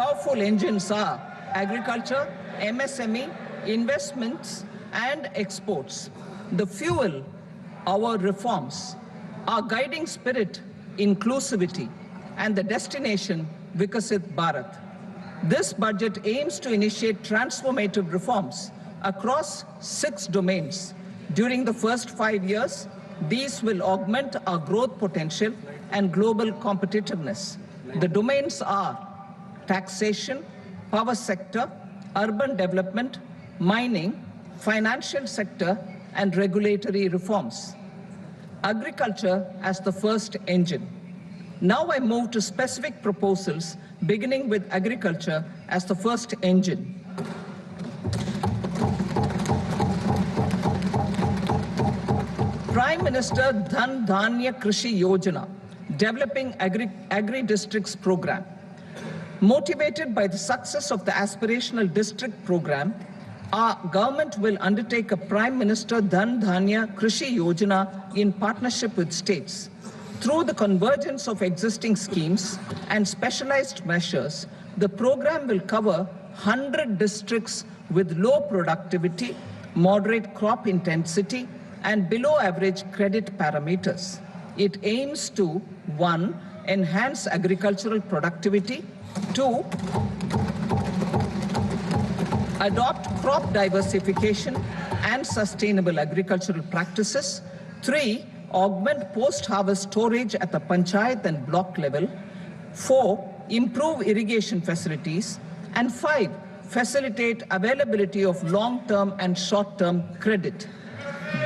powerful engines are agriculture, MSME, investments, and exports. The fuel, our reforms, our guiding spirit, inclusivity, and the destination, Vikasit Bharat. This budget aims to initiate transformative reforms across 6 domains. During the first 5 years, these will augment our growth potential and global competitiveness. The domains are taxation, power sector, urban development, mining, financial sector, and regulatory reforms. Agriculture as the first engine. Now I move to specific proposals, beginning with agriculture as the first engine. Prime Minister Dhan Dhanya Krishi Yojana, developing agri-districts program. Motivated by the success of the aspirational district program, our government will undertake a Prime Minister Dhan Dhanya Krishi Yojana in partnership with states. Through the convergence of existing schemes and specialized measures, the program will cover 100 districts with low productivity, moderate crop intensity, and below average credit parameters. It aims to 1. Enhance agricultural productivity, 2. Adopt crop diversification and sustainable agricultural practices, 3. Augment post-harvest storage at the panchayat and block level, 4. Improve irrigation facilities, and 5. Facilitate availability of long-term and short-term credit.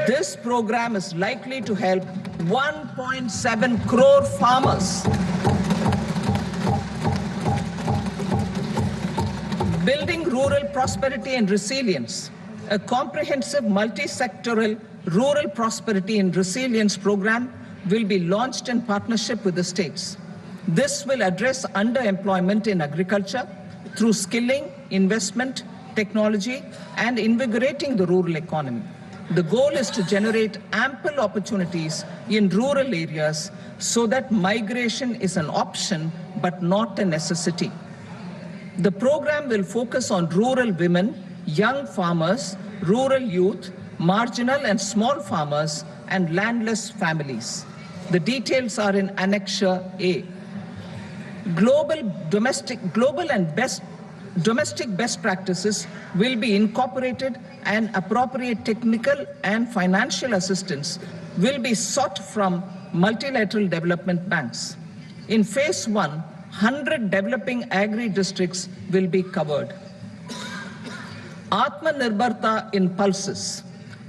This program is likely to help 1.7 crore farmers. Building rural prosperity and resilience. A comprehensive multi-sectoral rural prosperity and resilience program will be launched in partnership with the states. This will address underemployment in agriculture through skilling, investment, technology, and invigorating the rural economy. The goal is to generate ample opportunities in rural areas so that migration is an option but not a necessity. The program will focus on rural women, young farmers, rural youth, marginal and small farmers, and landless families. The details are in Annexure A. Domestic best practices will be incorporated, and appropriate technical and financial assistance will be sought from multilateral development banks. In phase 1, 100 developing agri-districts will be covered. Atmanirbharta in pulses.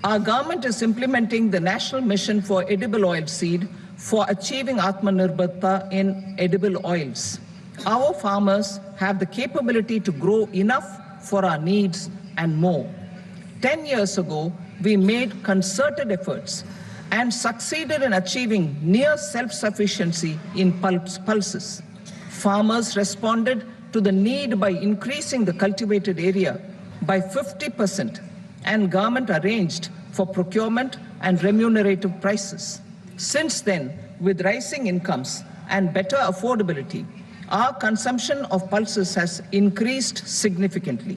Our government is implementing the National Mission for Edible Oil Seed for achieving Atmanirbharta in edible oils. Our farmers have the capability to grow enough for our needs and more. 10 years ago, we made concerted efforts and succeeded in achieving near self-sufficiency in pulses. Farmers responded to the need by increasing the cultivated area by 50%, and government arranged for procurement and remunerative prices. Since then, with rising incomes and better affordability, our consumption of pulses has increased significantly.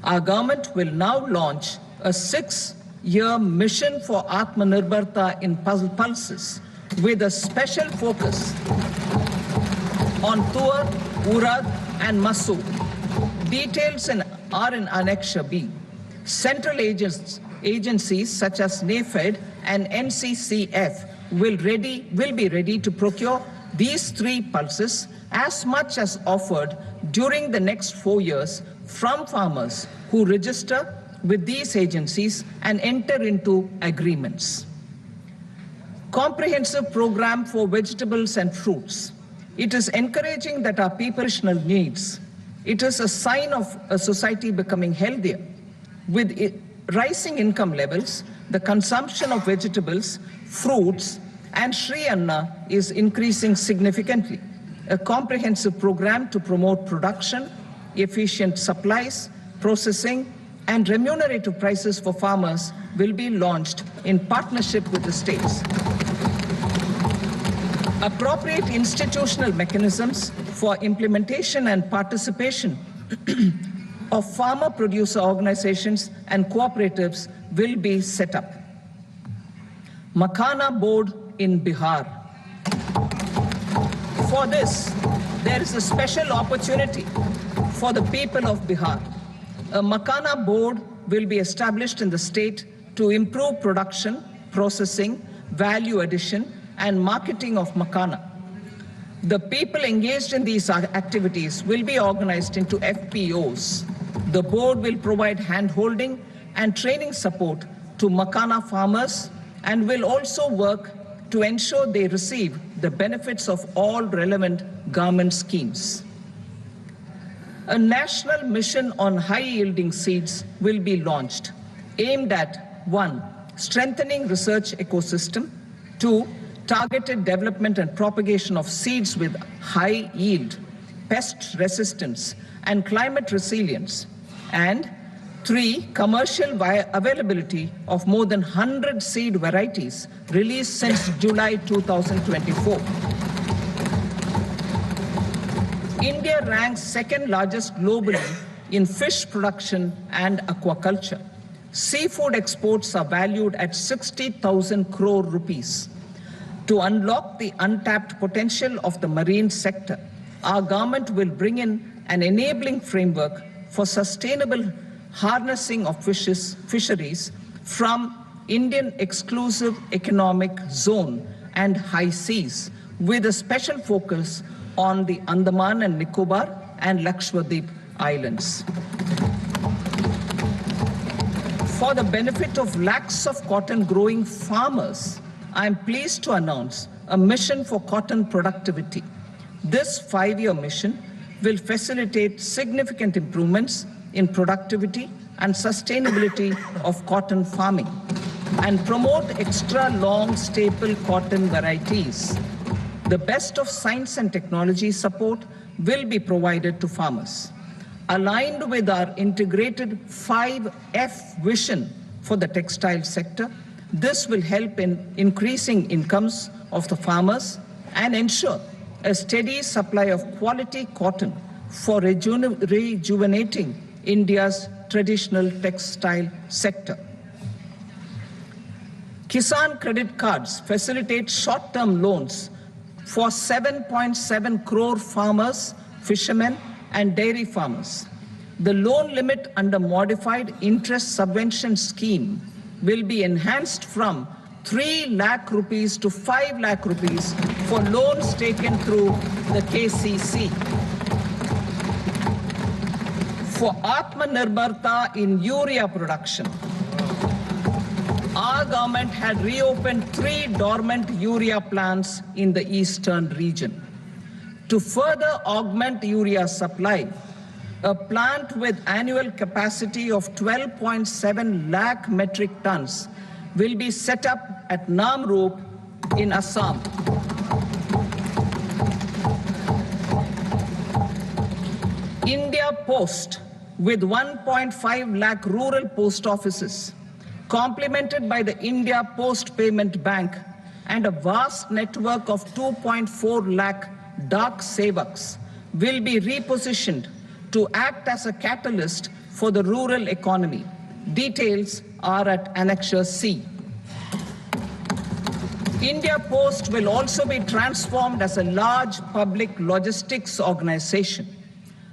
Our government will now launch a 6-year mission for Atmanirbharta in pulses with a special focus on Tuar, Urad, and Masoor. Details are in Annexure B. Central agencies such as NAFED and NCCF will be ready to procure these 3 pulses as much as offered during the next 4 years from farmers who register with these agencies and enter into agreements. Comprehensive program for vegetables and fruits. It is encouraging that our people's needs. It is a sign of a society becoming healthier. With rising income levels, the consumption of vegetables, fruits, and Shri Anna is increasing significantly. A comprehensive program to promote production, efficient supplies, processing, and remunerative prices for farmers will be launched in partnership with the states. Appropriate institutional mechanisms for implementation and participation of farmer producer organizations and cooperatives will be set up. Makhana Board in Bihar. For this, there is a special opportunity for the people of Bihar. A Makhana Board will be established in the state to improve production, processing, value addition, and marketing of makhana. The people engaged in these activities will be organized into FPOs. The board will provide hand-holding and training support to makhana farmers and will also work to ensure they receive the benefits of all relevant government schemes. A national mission on high-yielding seeds will be launched, aimed at 1. Strengthening research ecosystem, 2. Targeted development and propagation of seeds with high yield, pest resistance, and climate resilience, and 3. Commercial availability of more than 100 seed varieties released since July 2024. India ranks second largest globally in fish production and aquaculture. Seafood exports are valued at 60,000 crore rupees. To unlock the untapped potential of the marine sector, our government will bring in an enabling framework for sustainable harnessing of fisheries from Indian exclusive economic zone and high seas, with a special focus on the Andaman and Nicobar and Lakshadweep Islands. For the benefit of lakhs of cotton growing farmers, I am pleased to announce a mission for cotton productivity. This 5-year mission will facilitate significant improvements in productivity and sustainability of cotton farming and promote extra long staple cotton varieties. The best of science and technology support will be provided to farmers. Aligned with our integrated 5F vision for the textile sector, this will help in increasing incomes of the farmers and ensure a steady supply of quality cotton for rejuvenating India's traditional textile sector. Kisan credit cards facilitate short-term loans for 7.7 crore farmers, fishermen, and dairy farmers. The loan limit under modified interest subvention scheme will be enhanced from 3 lakh rupees to 5 lakh rupees for loans taken through the KCC. For Atmanirbharta in urea production, our government had reopened 3 dormant urea plants in the eastern region. To further augment urea supply, a plant with annual capacity of 12.7 lakh metric tons will be set up at Namrup in Assam. India Post, with 1.5 lakh rural post offices, complemented by the India Post Payment Bank and a vast network of 2.4 lakh Dak Sevaks, will be repositioned to act as a catalyst for the rural economy. Details are at Annexure C. India Post will also be transformed as a large public logistics organization.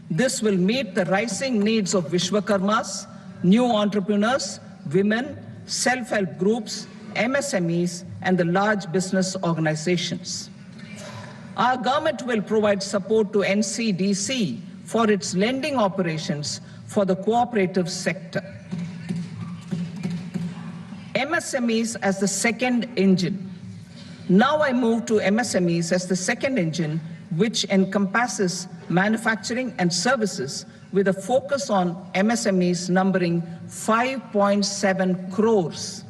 This will meet the rising needs of Vishwakarmas, new entrepreneurs, women, self-help groups, MSMEs, and the large business organizations. Our government will provide support to NCDC for its lending operations for the cooperative sector. MSMEs as the second engine. Now I move to MSMEs as the second engine, which encompasses manufacturing and services with a focus on MSMEs numbering 5.7 crores.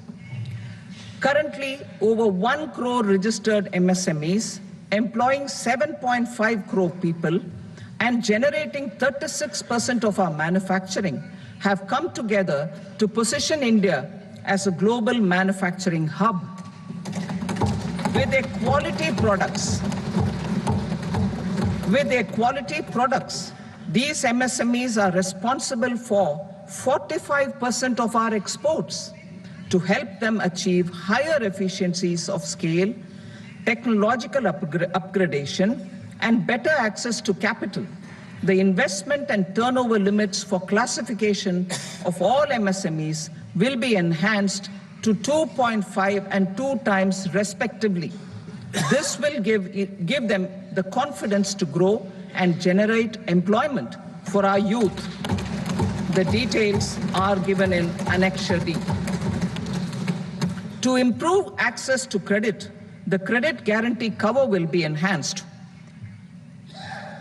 Currently, over 1 crore registered MSMEs, employing 7.5 crore people and generating 36% of our manufacturing, have come together to position India as a global manufacturing hub. With their quality products, With their quality products, these MSMEs are responsible for 45% of our exports. To help them achieve higher efficiencies of scale, technological upgradation, and better access to capital, the investment and turnover limits for classification of all MSMEs will be enhanced to 2.5 and 2 times respectively. This will give them the confidence to grow and generate employment for our youth. The details are given in Annexure D. To improve access to credit, the credit guarantee cover will be enhanced.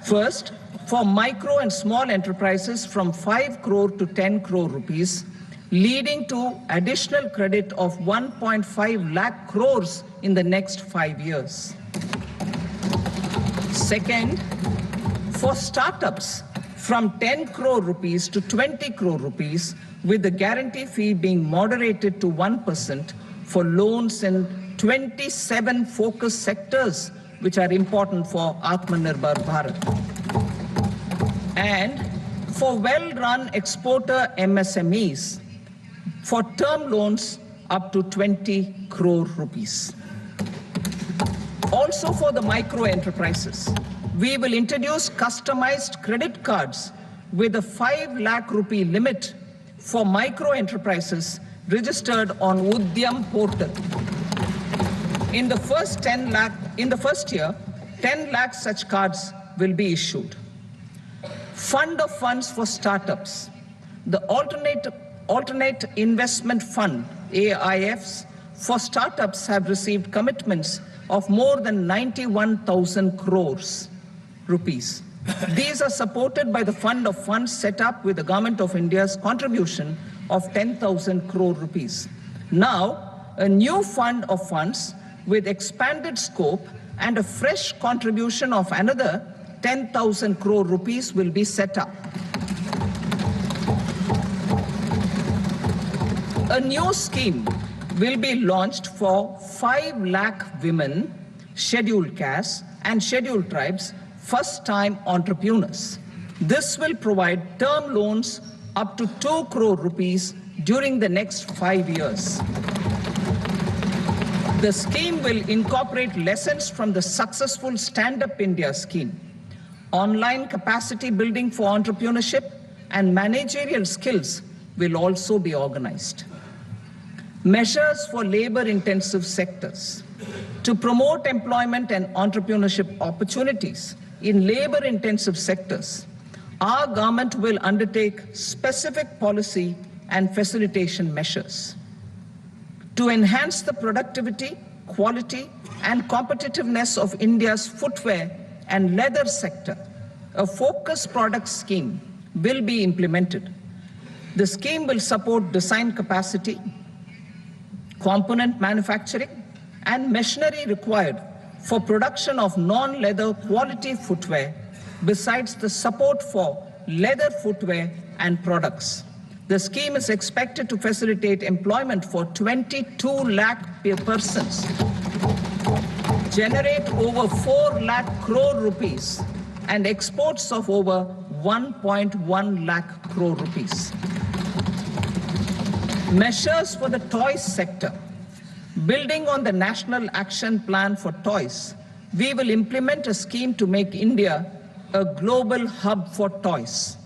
First, for micro and small enterprises from 5 crore to 10 crore rupees, leading to additional credit of 1.5 lakh crores in the next 5 years. Second, for startups from 10 crore rupees to 20 crore rupees, with the guarantee fee being moderated to 1% for loans in 27 focus sectors which are important for Atmanirbhar Bharat. And for well-run exporter MSMEs, for term loans up to 20 crore rupees. Also for the micro enterprises, we will introduce customized credit cards with a 5 lakh rupee limit for micro enterprises registered on Udyam portal. In the first year, 10 lakh such cards will be issued. Fund of funds for startups. The alternate investment fund, AIFs, for startups have received commitments of more than 91,000 crores rupees. These are supported by the fund of funds set up with the Government of India's contribution of 10,000 crore rupees. Now, a new fund of funds with expanded scope and a fresh contribution of another 10,000 crore rupees will be set up. A new scheme will be launched for 5 lakh women, scheduled castes and scheduled tribes, first-time entrepreneurs. This will provide term loans up to 2 crore rupees during the next 5 years. The scheme will incorporate lessons from the successful Stand Up India scheme. Online capacity building for entrepreneurship and managerial skills will also be organized. Measures for labor-intensive sectors. To promote employment and entrepreneurship opportunities in labor-intensive sectors, our government will undertake specific policy and facilitation measures. To enhance the productivity, quality, and competitiveness of India's footwear and leather sector, a focus product scheme will be implemented. The scheme will support design capacity, component manufacturing, and machinery required for production of non-leather quality footwear, besides the support for leather footwear and products. The scheme is expected to facilitate employment for 22 lakh persons, generate over 4 lakh crore rupees, and exports of over 1.1 lakh crore rupees. Measures for the toys sector. Building on the National Action Plan for Toys, we will implement a scheme to make India a global hub for toys.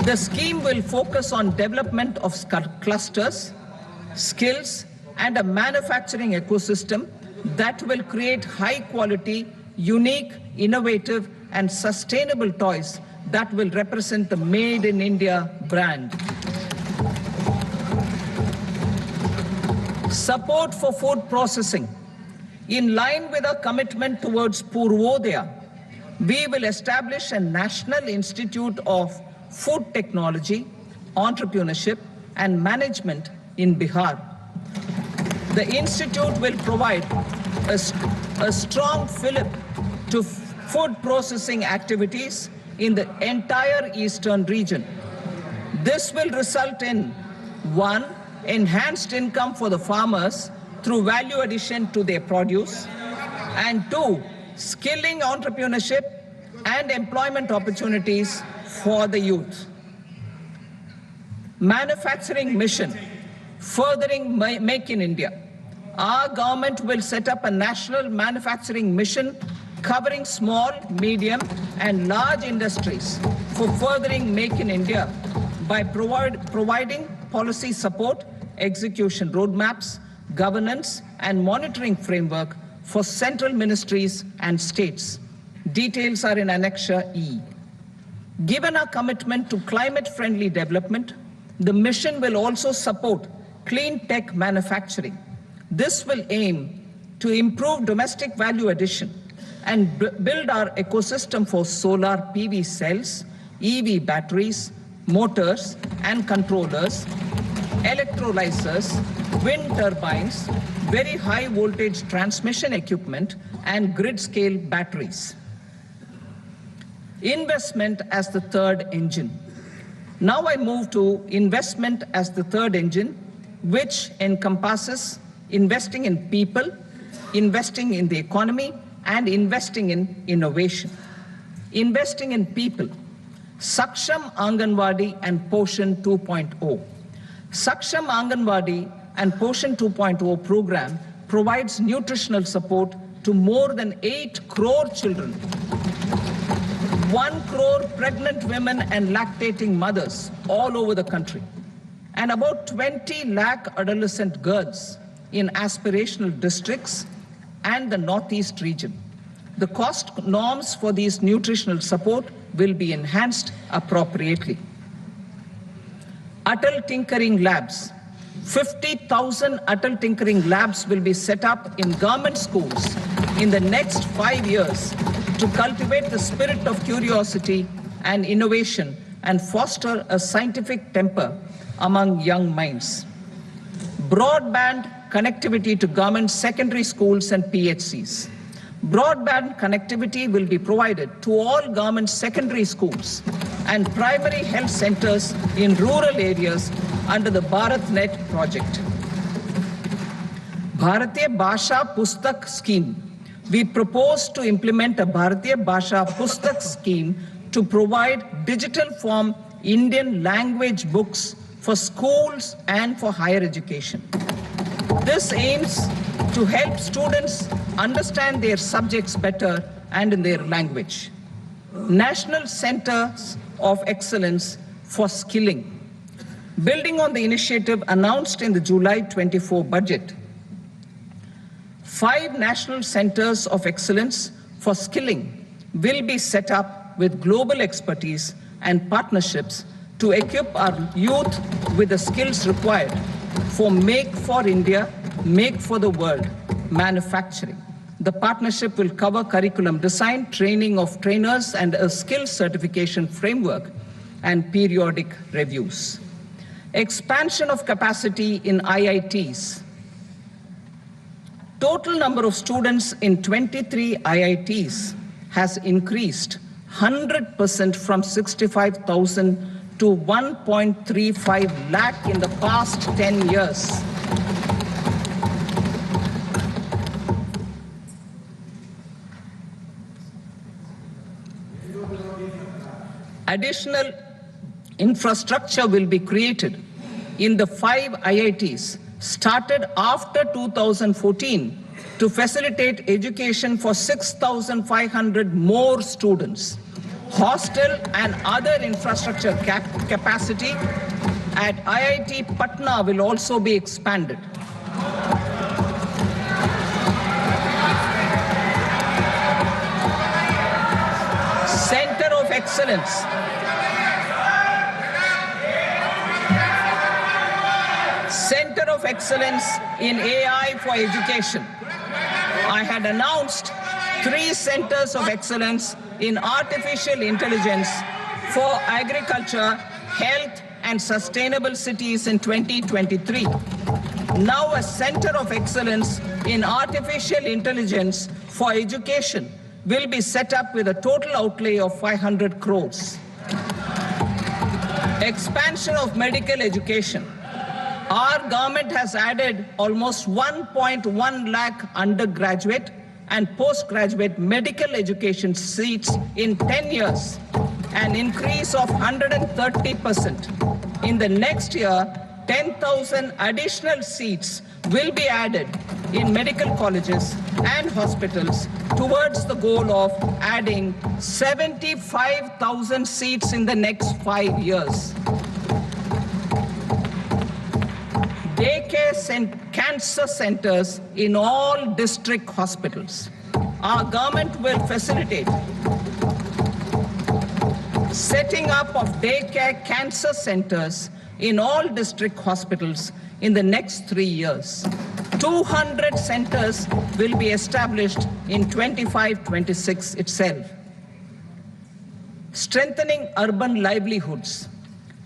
The scheme will focus on development of clusters, skills, and a manufacturing ecosystem that will create high-quality, unique, innovative, and sustainable toys that will represent the Made in India brand. Support for food processing. In line with our commitment towards Purvodaya, we will establish a National Institute of Food Technology, Entrepreneurship, and Management in Bihar. The institute will provide a strong fillip to food processing activities in the entire eastern region. This will result in 1. Enhanced income for the farmers through value addition to their produce, and 2. skilling, entrepreneurship, and employment opportunities for the youth. Manufacturing mission, furthering Make in India. Our government will set up a national manufacturing mission covering small, medium, and large industries for furthering Make in India by providing policy support, execution roadmaps, governance, and monitoring framework for central ministries and states. Details are in Annexure E. Given our commitment to climate-friendly development, the mission will also support clean tech manufacturing. This will aim to improve domestic value addition and build our ecosystem for solar PV cells, EV batteries, motors and controllers, electrolyzers, wind turbines, very high voltage transmission equipment, and grid-scale batteries. Investment as the third engine. Now I move to investment as the third engine, which encompasses investing in people, investing in the economy, and investing in innovation. Investing in people. Saksham Anganwadi and Poshan 2.0. Saksham Anganwadi and Poshan 2.0 program provides nutritional support to more than 8 crore children, 1 crore pregnant women and lactating mothers all over the country, and about 20 lakh adolescent girls in aspirational districts and the Northeast region. The cost norms for these nutritional support will be enhanced appropriately. Atal Tinkering Labs. 50,000 Atal Tinkering Labs will be set up in government schools in the next 5 years to cultivate the spirit of curiosity and innovation and foster a scientific temper among young minds. Broadband connectivity to government secondary schools and PHCs. Broadband connectivity will be provided to all government secondary schools and primary health centers in rural areas under the BharatNet project. Bharatiya Bhasha Pustak Scheme. We propose to implement a Bharatiya Bhasha Pustak scheme to provide digital form Indian language books for schools and for higher education. This aims to help students understand their subjects better and in their language. National Centers of Excellence for Skilling. Building on the initiative announced in the July 24 budget, 5 national centers of excellence for skilling will be set up with global expertise and partnerships to equip our youth with the skills required for Make for India, Make for the World manufacturing. The partnership will cover curriculum design, training of trainers, and a skills certification framework and periodic reviews. Expansion of capacity in IITs. Total number of students in 23 IITs has increased 100% from 65,000 to 1.35 lakh in the past 10 years. Additional infrastructure will be created in the 5 IITs started after 2014 to facilitate education for 6,500 more students. Hostel and other infrastructure capacity at IIT Patna will also be expanded. Center of Excellence. Center of Excellence in AI for Education. I had announced 3 centers of excellence in artificial intelligence for agriculture, health, and sustainable cities in 2023. Now a center of excellence in artificial intelligence for education will be set up with a total outlay of 500 crores. Expansion of medical education. Our government has added almost 1.1 lakh undergraduate and postgraduate medical education seats in 10 years, an increase of 130%. In the next year, 10,000 additional seats will be added in medical colleges and hospitals towards the goal of adding 75,000 seats in the next 5 years. Daycare cancer centers in all district hospitals. Our government will facilitate setting up of daycare cancer centers in all district hospitals in the next 3 years. 200 centers will be established in 25-26 itself. Strengthening urban livelihoods.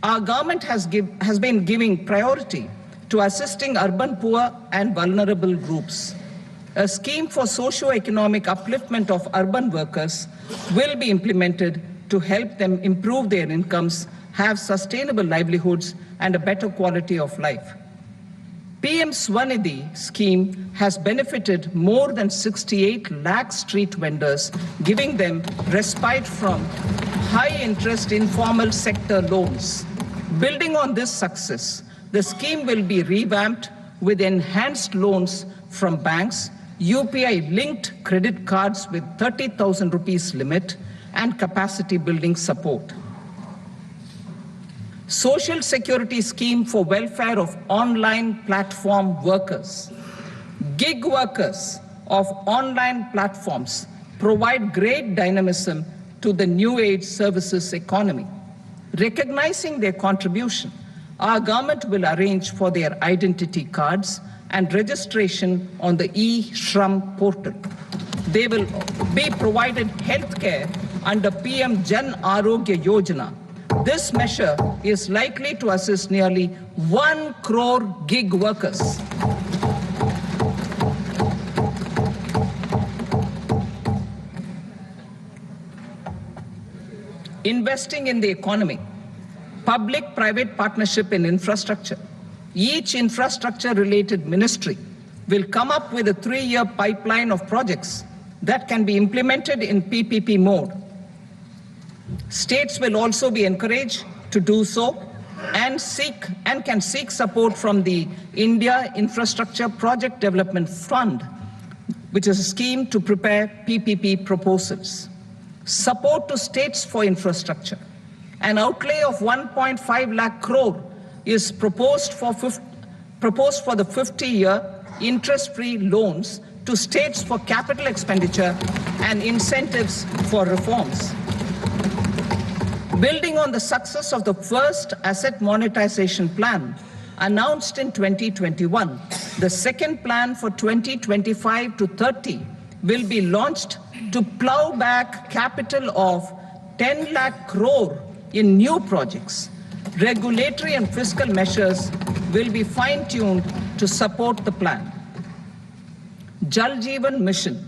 Our government has been giving priority to assisting urban poor and vulnerable groups. A scheme for socio-economic upliftment of urban workers will be implemented to help them improve their incomes, have sustainable livelihoods, and a better quality of life. PM Swanidhi scheme has benefited more than 68 lakh street vendors, giving them respite from high-interest informal sector loans. Building on this success, the scheme will be revamped with enhanced loans from banks, UPI-linked credit cards with 30,000 rupees limit, and capacity building support. Social Security Scheme for welfare of online platform workers. Gig workers of online platforms provide great dynamism to the new age services economy. Recognizing their contribution, our government will arrange for their identity cards and registration on the e-Shram portal. They will be provided health care under PM Jan Arogya Yojana. This measure is likely to assist nearly 1 crore gig workers. Investing in the economy. Public-private partnership in infrastructure. Each infrastructure-related ministry will come up with a 3-year pipeline of projects that can be implemented in PPP mode. States will also be encouraged to do so and can seek support from the India Infrastructure Project Development Fund, which is a scheme to prepare PPP proposals. Support to states for infrastructure. An outlay of 1.5 lakh crore is proposed for the 50-year interest-free loans to states for capital expenditure and incentives for reforms. Building on the success of the first asset monetization plan announced in 2021, the second plan for 2025 to 30 will be launched to plow back capital of 10 lakh crore in new projects. Regulatory and fiscal measures will be fine-tuned to support the plan. Jal Jeevan Mission.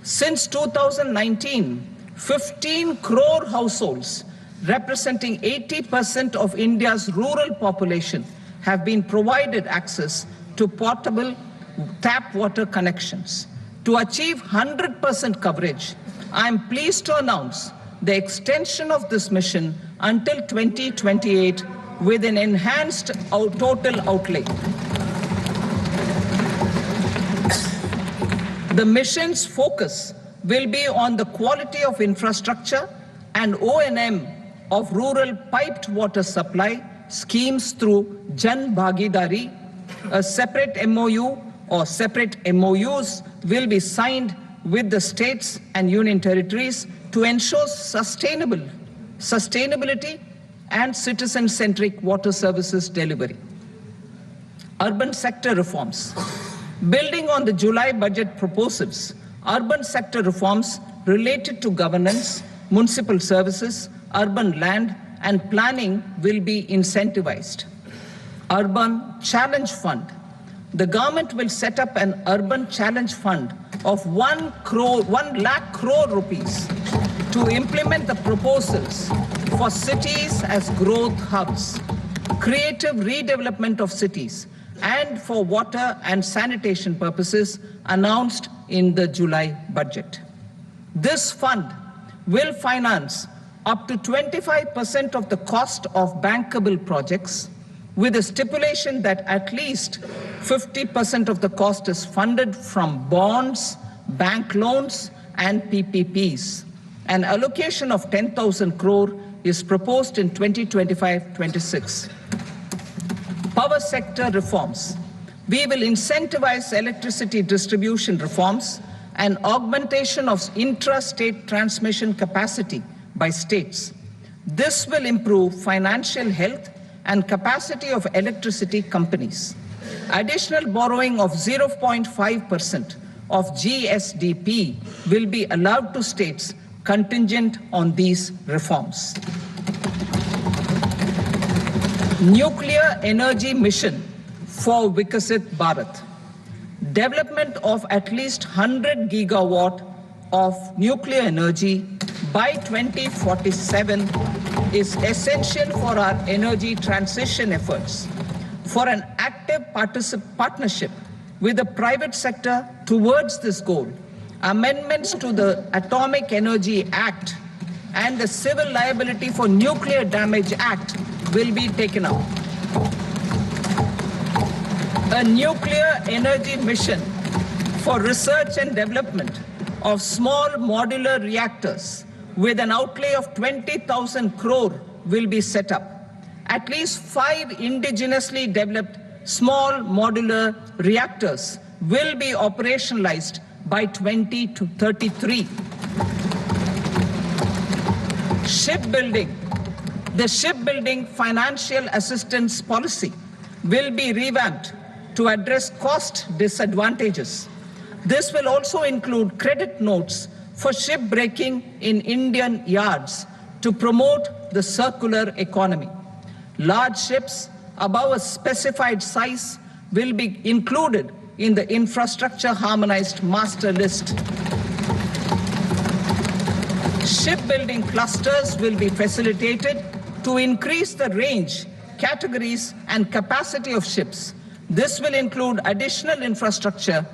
Since 2019, 15 crore households representing 80% of India's rural population have been provided access to portable tap water connections. To achieve 100% coverage, I am pleased to announce the extension of this mission until 2028 with an enhanced total outlay. The mission's focus will be on the quality of infrastructure and O&M of rural piped water supply schemes through Jan Bhagidari. A separate MOU or separate MOUs will be signed with the states and union territories to ensure sustainability and citizen-centric water services delivery. Urban sector reforms. Building on the July budget proposals, urban sector reforms related to governance, municipal services, urban land and planning will be incentivized. Urban Challenge Fund. The government will set up an urban challenge fund of 1 lakh crore rupees to implement the proposals for cities as growth hubs, creative redevelopment of cities, and for water and sanitation purposes announced in the July budget. This fund will finance up to 25% of the cost of bankable projects, with a stipulation that at least 50% of the cost is funded from bonds, bank loans, and PPPs. An allocation of 10,000 crore is proposed in 2025-26. Power sector reforms. We will incentivize electricity distribution reforms and augmentation of intra-state transmission capacity by states. This will improve financial health and capacity of electricity companies. Additional borrowing of 0.5% of GSDP will be allowed to states contingent on these reforms. Nuclear energy mission for Vikasit Bharat. Development of at least 100 gigawatt of nuclear energy by 2047 is essential for our energy transition efforts. For an active partnership with the private sector towards this goal, amendments to the Atomic Energy Act and the Civil Liability for Nuclear Damage Act will be taken up. A nuclear energy mission for research and development of small modular reactors with an outlay of 20,000 crore will be set up. At least 5 indigenously developed small modular reactors will be operationalized by 2033. Shipbuilding. The shipbuilding financial assistance policy will be revamped to address cost disadvantages. This will also include credit notes for shipbreaking in Indian yards to promote the circular economy. Large ships above a specified size will be included in the infrastructure harmonized master list. Shipbuilding clusters will be facilitated to increase the range, categories, and capacity of ships. This will include additional infrastructure,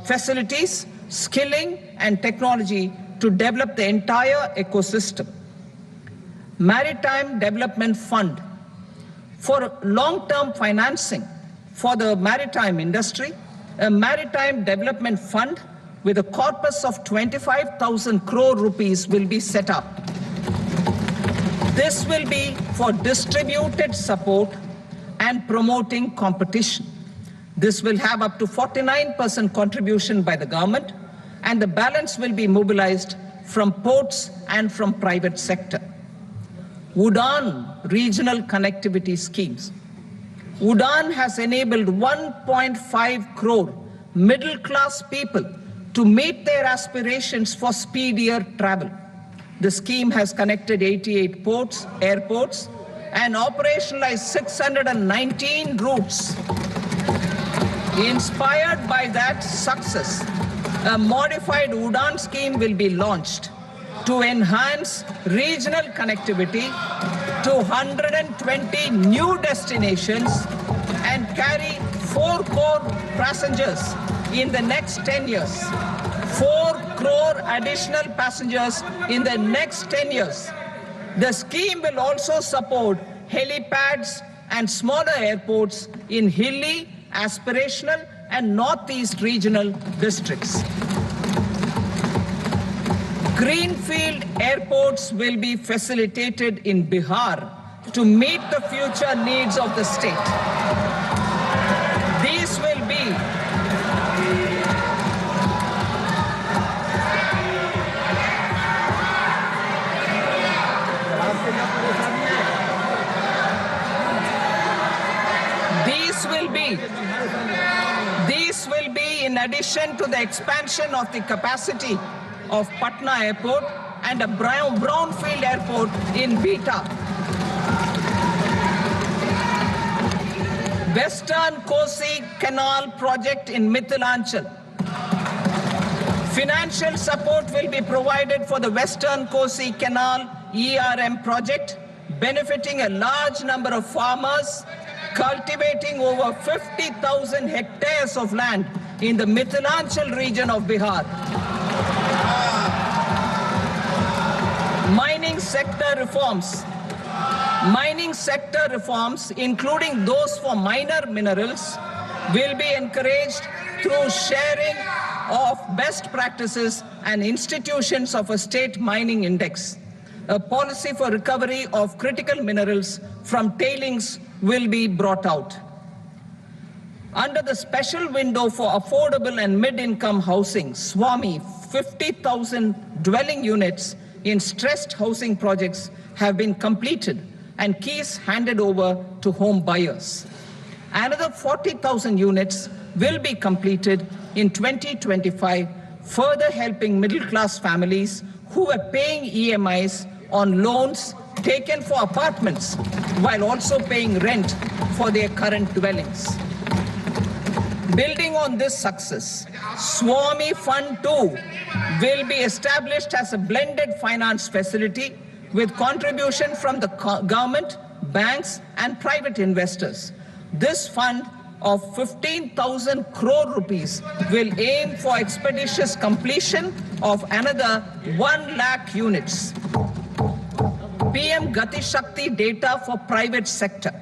facilities, skilling, and technology to develop the entire ecosystem. Maritime Development Fund. For long-term financing for the maritime industry, a Maritime Development Fund with a corpus of 25,000 crore rupees will be set up. This will be for distributed support and promoting competition. This will have up to 49% contribution by the government, and the balance will be mobilized from ports and from private sector. UDAN regional connectivity schemes. UDAN has enabled 1.5 crore middle-class people to meet their aspirations for speedier travel. The scheme has connected 88 airports, and operationalized 619 routes. Inspired by that success, a modified UDAN scheme will be launched to enhance regional connectivity to 120 new destinations and carry 4 crore passengers in the next 10 years. 4 crore additional passengers in the next 10 years. The scheme will also support helipads and smaller airports in hilly, aspirational, and northeast regional districts. Greenfield airports will be facilitated in Bihar to meet the future needs of the state. These will be in addition to the expansion of the capacity of Patna Airport and a brownfield airport in Beta. Western Kosi Canal project in Mithilanchal. Financial support will be provided for the Western Kosi Canal ERM project, benefiting a large number of farmers cultivating over 50,000 hectares of land in the Mithilanchal region of Bihar. Mining sector reforms, including those for minor minerals, will be encouraged through sharing of best practices and institutions of a state mining index. A policy for recovery of critical minerals from tailings will be brought out. Under the special window for affordable and mid-income housing, SWAMI, 50,000 dwelling units in stressed housing projects have been completed and keys handed over to home buyers. Another 40,000 units will be completed in 2025, further helping middle-class families who are paying EMIs on loans taken for apartments while also paying rent for their current dwellings. Building on this success, SWAMI Fund 2 will be established as a blended finance facility with contribution from the government, banks, and private investors. This fund of 15,000 crore rupees will aim for expeditious completion of another 1 lakh units. PM Gati Shakti data for private sector.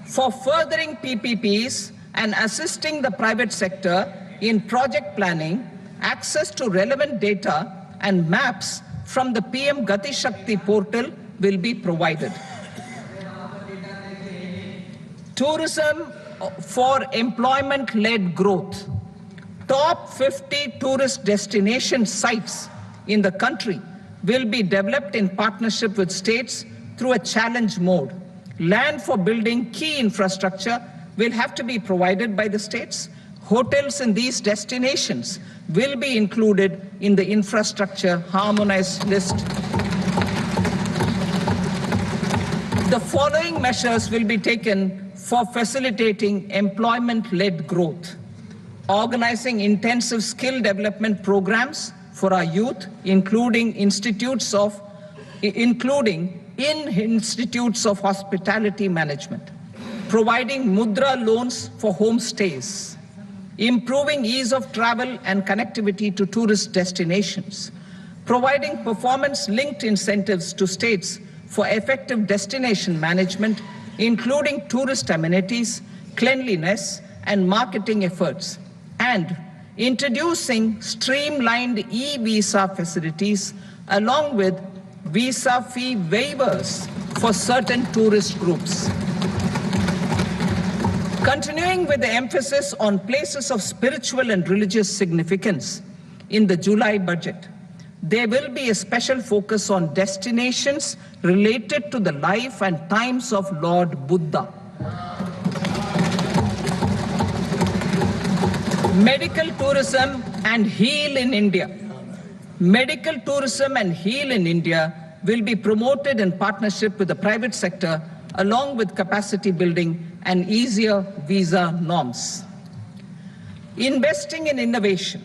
For furthering PPPs and assisting the private sector in project planning, access to relevant data and maps from the PM Gati Shakti portal will be provided. Tourism for employment-led growth. Top 50 tourist destination sites in the country will be developed in partnership with states through a challenge mode. Land for building key infrastructure will have to be provided by the states. Hotels in these destinations will be included in the infrastructure harmonized list. The following measures will be taken for facilitating employment-led growth. Organizing intensive skill development programs for our youth, including in institutes of hospitality management. Providing mudra loans for homestays. Improving ease of travel and connectivity to tourist destinations. Providing performance-linked incentives to states for effective destination management, including tourist amenities, cleanliness, and marketing efforts. And introducing streamlined e-visa facilities along with visa fee waivers for certain tourist groups. Continuing with the emphasis on places of spiritual and religious significance, in the July budget, there will be a special focus on destinations related to the life and times of Lord Buddha. Medical tourism and heal in India. Medical tourism and heal in India will be promoted in partnership with the private sector, along with capacity building and easier visa norms. Investing in innovation.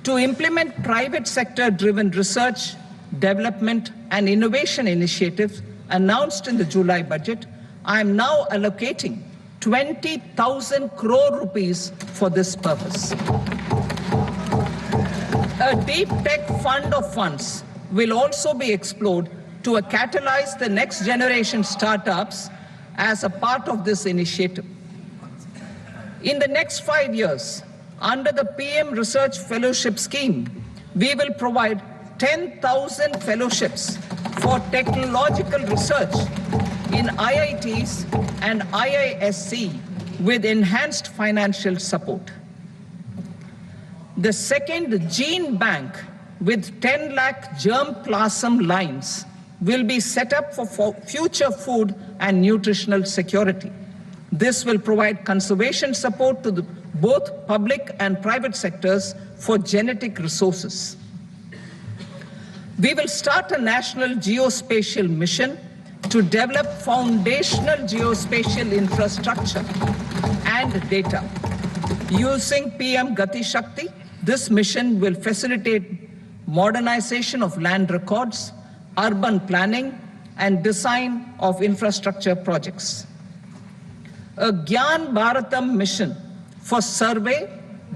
To implement private sector-driven research, development, and innovation initiatives announced in the July budget, I am now allocating 20,000 crore rupees for this purpose. A deep tech fund of funds will also be explored to catalyze the next generation startups as a part of this initiative. In the next 5 years, under the PM Research Fellowship Scheme, we will provide 10,000 fellowships for technological research in IITs and IISc with enhanced financial support. The second gene bank with 10 lakh germplasm lines will be set up for future food and nutritional security. This will provide conservation support to both public and private sectors for genetic resources. We will start a national geospatial mission to develop foundational geospatial infrastructure and data. Using PM Gati Shakti, this mission will facilitate modernization of land records, urban planning, and design of infrastructure projects. a Gyan Bharatam mission for survey,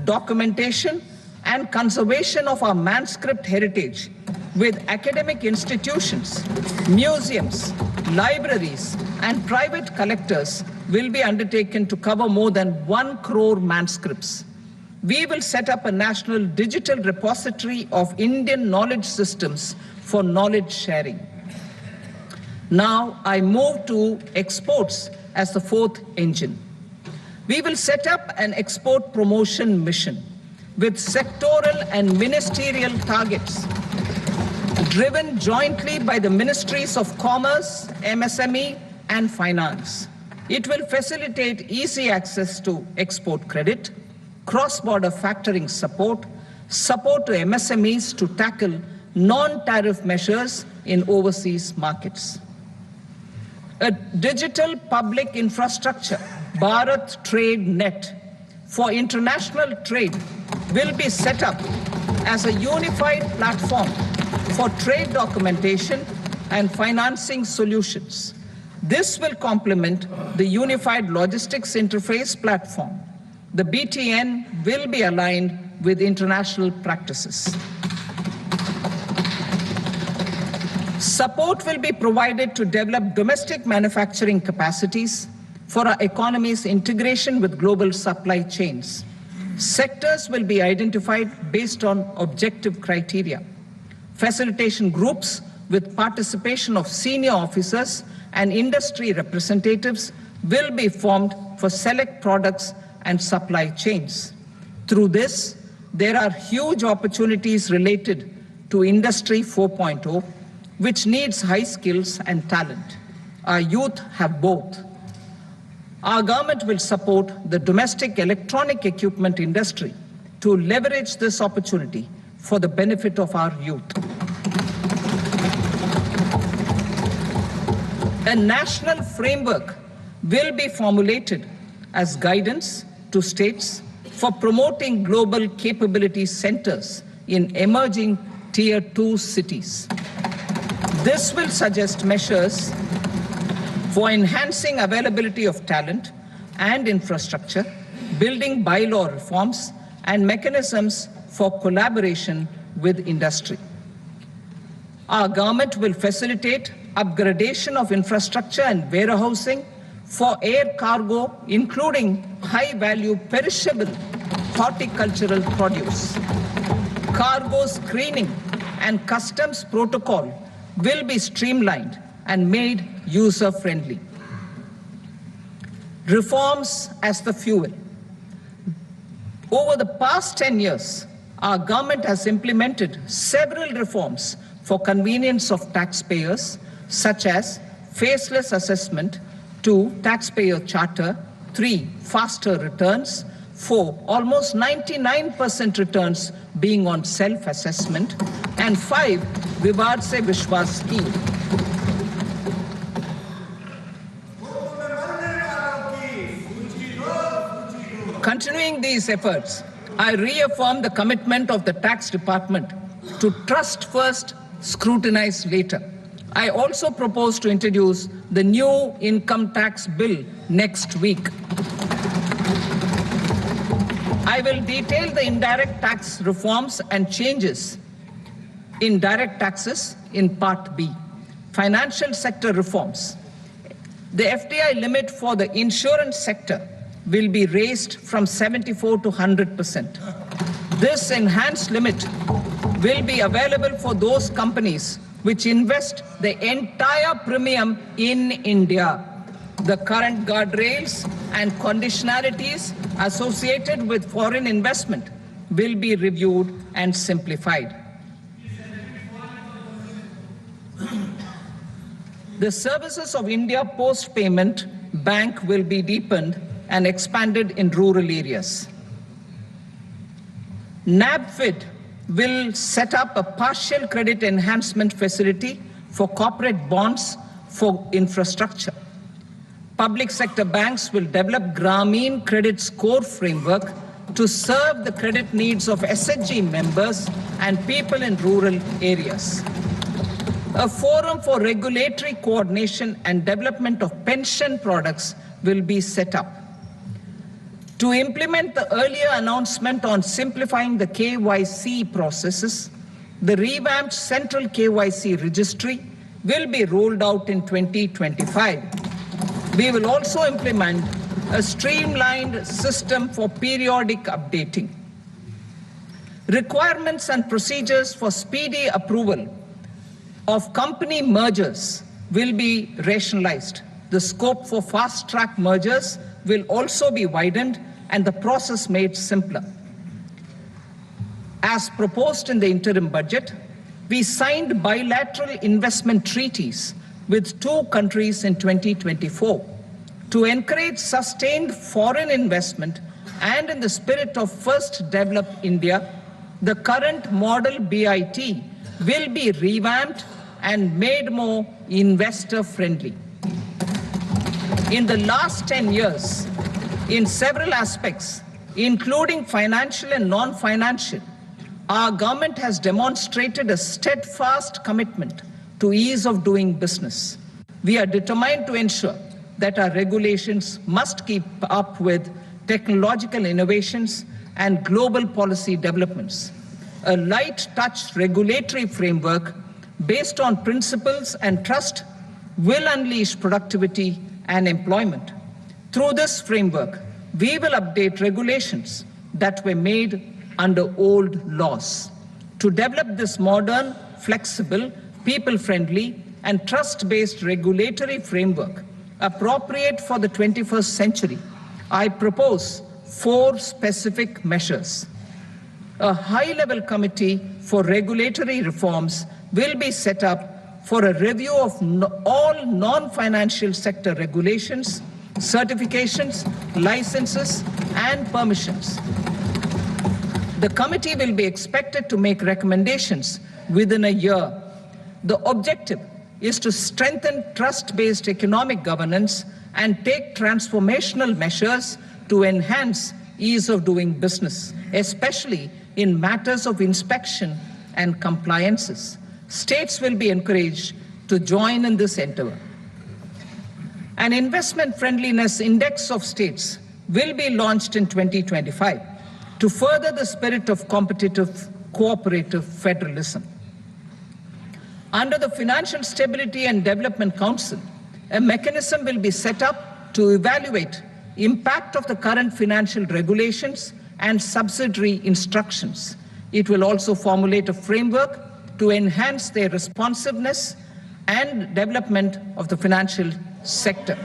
documentation, and conservation of our manuscript heritage with academic institutions, museums, libraries, and private collectors will be undertaken to cover more than 1 crore manuscripts. We will set up a national digital repository of Indian knowledge systems for knowledge sharing. Now I move to exports as the fourth engine. We will set up an export promotion mission with sectoral and ministerial targets driven jointly by the Ministries of Commerce, MSME, and Finance. It will facilitate easy access to export credit, cross-border factoring support, support to MSMEs to tackle non-tariff measures in overseas markets. A digital public infrastructure, Bharat Trade Net, for international trade will be set up as a unified platform for trade documentation and financing solutions. This will complement the Unified Logistics Interface platform. The BTN will be aligned with international practices. Support will be provided to develop domestic manufacturing capacities for our economy's integration with global supply chains. Sectors will be identified based on objective criteria. Facilitation groups with participation of senior officers and industry representatives will be formed for select products and supply chains. Through this, there are huge opportunities related to Industry 4.0, which needs high skills and talent. Our youth have both. Our government will support the domestic electronic equipment industry to leverage this opportunity for the benefit of our youth. A national framework will be formulated as guidance to states for promoting global capability centers in emerging Tier 2 cities. This will suggest measures for enhancing availability of talent and infrastructure, building bylaw reforms, and mechanisms for collaboration with industry. Our government will facilitate upgradation of infrastructure and warehousing for air cargo, including high-value perishable horticultural produce. Cargo screening and customs protocol will be streamlined and made user-friendly. Reforms as the fuel. Over the past 10 years, our government has implemented several reforms for convenience of taxpayers, such as faceless assessment, 2, taxpayer charter, 3, faster returns, 4, almost 99% returns being on self-assessment, and 5, Vivad Se Vishwas scheme. Continuing these efforts, I reaffirm the commitment of the tax department to trust first, scrutinize later. I also propose to introduce the new income tax bill next week. I will detail the indirect tax reforms and changes in direct taxes in Part B. Financial sector reforms. The FDI limit for the insurance sector will be raised from 74 to 100%. This enhanced limit will be available for those companies which invest the entire premium in India. The current guardrails and conditionalities associated with foreign investment will be reviewed and simplified. The services of India Post Payment Bank will be deepened and expanded in rural areas. NABFID will set up a partial credit enhancement facility for corporate bonds for infrastructure. Public sector banks will develop Grameen Credit Score framework to serve the credit needs of SHG members and people in rural areas. A forum for regulatory coordination and development of pension products will be set up. To implement the earlier announcement on simplifying the KYC processes, the revamped Central KYC Registry will be rolled out in 2025. We will also implement a streamlined system for periodic updating. Requirements and procedures for speedy approval of company mergers will be rationalized. The scope for fast-track mergers will also be widened and the process made simpler. As proposed in the interim budget, we signed bilateral investment treaties with 2 countries in 2024 to encourage sustained foreign investment, and in the spirit of First Develop India, the current model BIT will be revamped and made more investor-friendly. In the last 10 years, in several aspects, including financial and non-financial, our government has demonstrated a steadfast commitment to ease of doing business. We are determined to ensure that our regulations must keep up with technological innovations and global policy developments. A light-touch regulatory framework based on principles and trust will unleash productivity and employment. Through this framework, we will update regulations that were made under old laws. To develop this modern, flexible, people-friendly, and trust-based regulatory framework appropriate for the 21st century, I propose 4 specific measures. A high-level committee for regulatory reforms will be set up for a review of all non-financial sector regulations, certifications, licenses, and permissions. The committee will be expected to make recommendations within a year. The objective is to strengthen trust-based economic governance and take transformational measures to enhance ease of doing business, especially in matters of inspection and compliances. States will be encouraged to join in this endeavor. An investment friendliness index of states will be launched in 2025 to further the spirit of competitive, cooperative federalism. Under the Financial Stability and Development Council, a mechanism will be set up to evaluate impact of the current financial regulations and subsidiary instructions. It will also formulate a framework to enhance their responsiveness and development of the financial sector.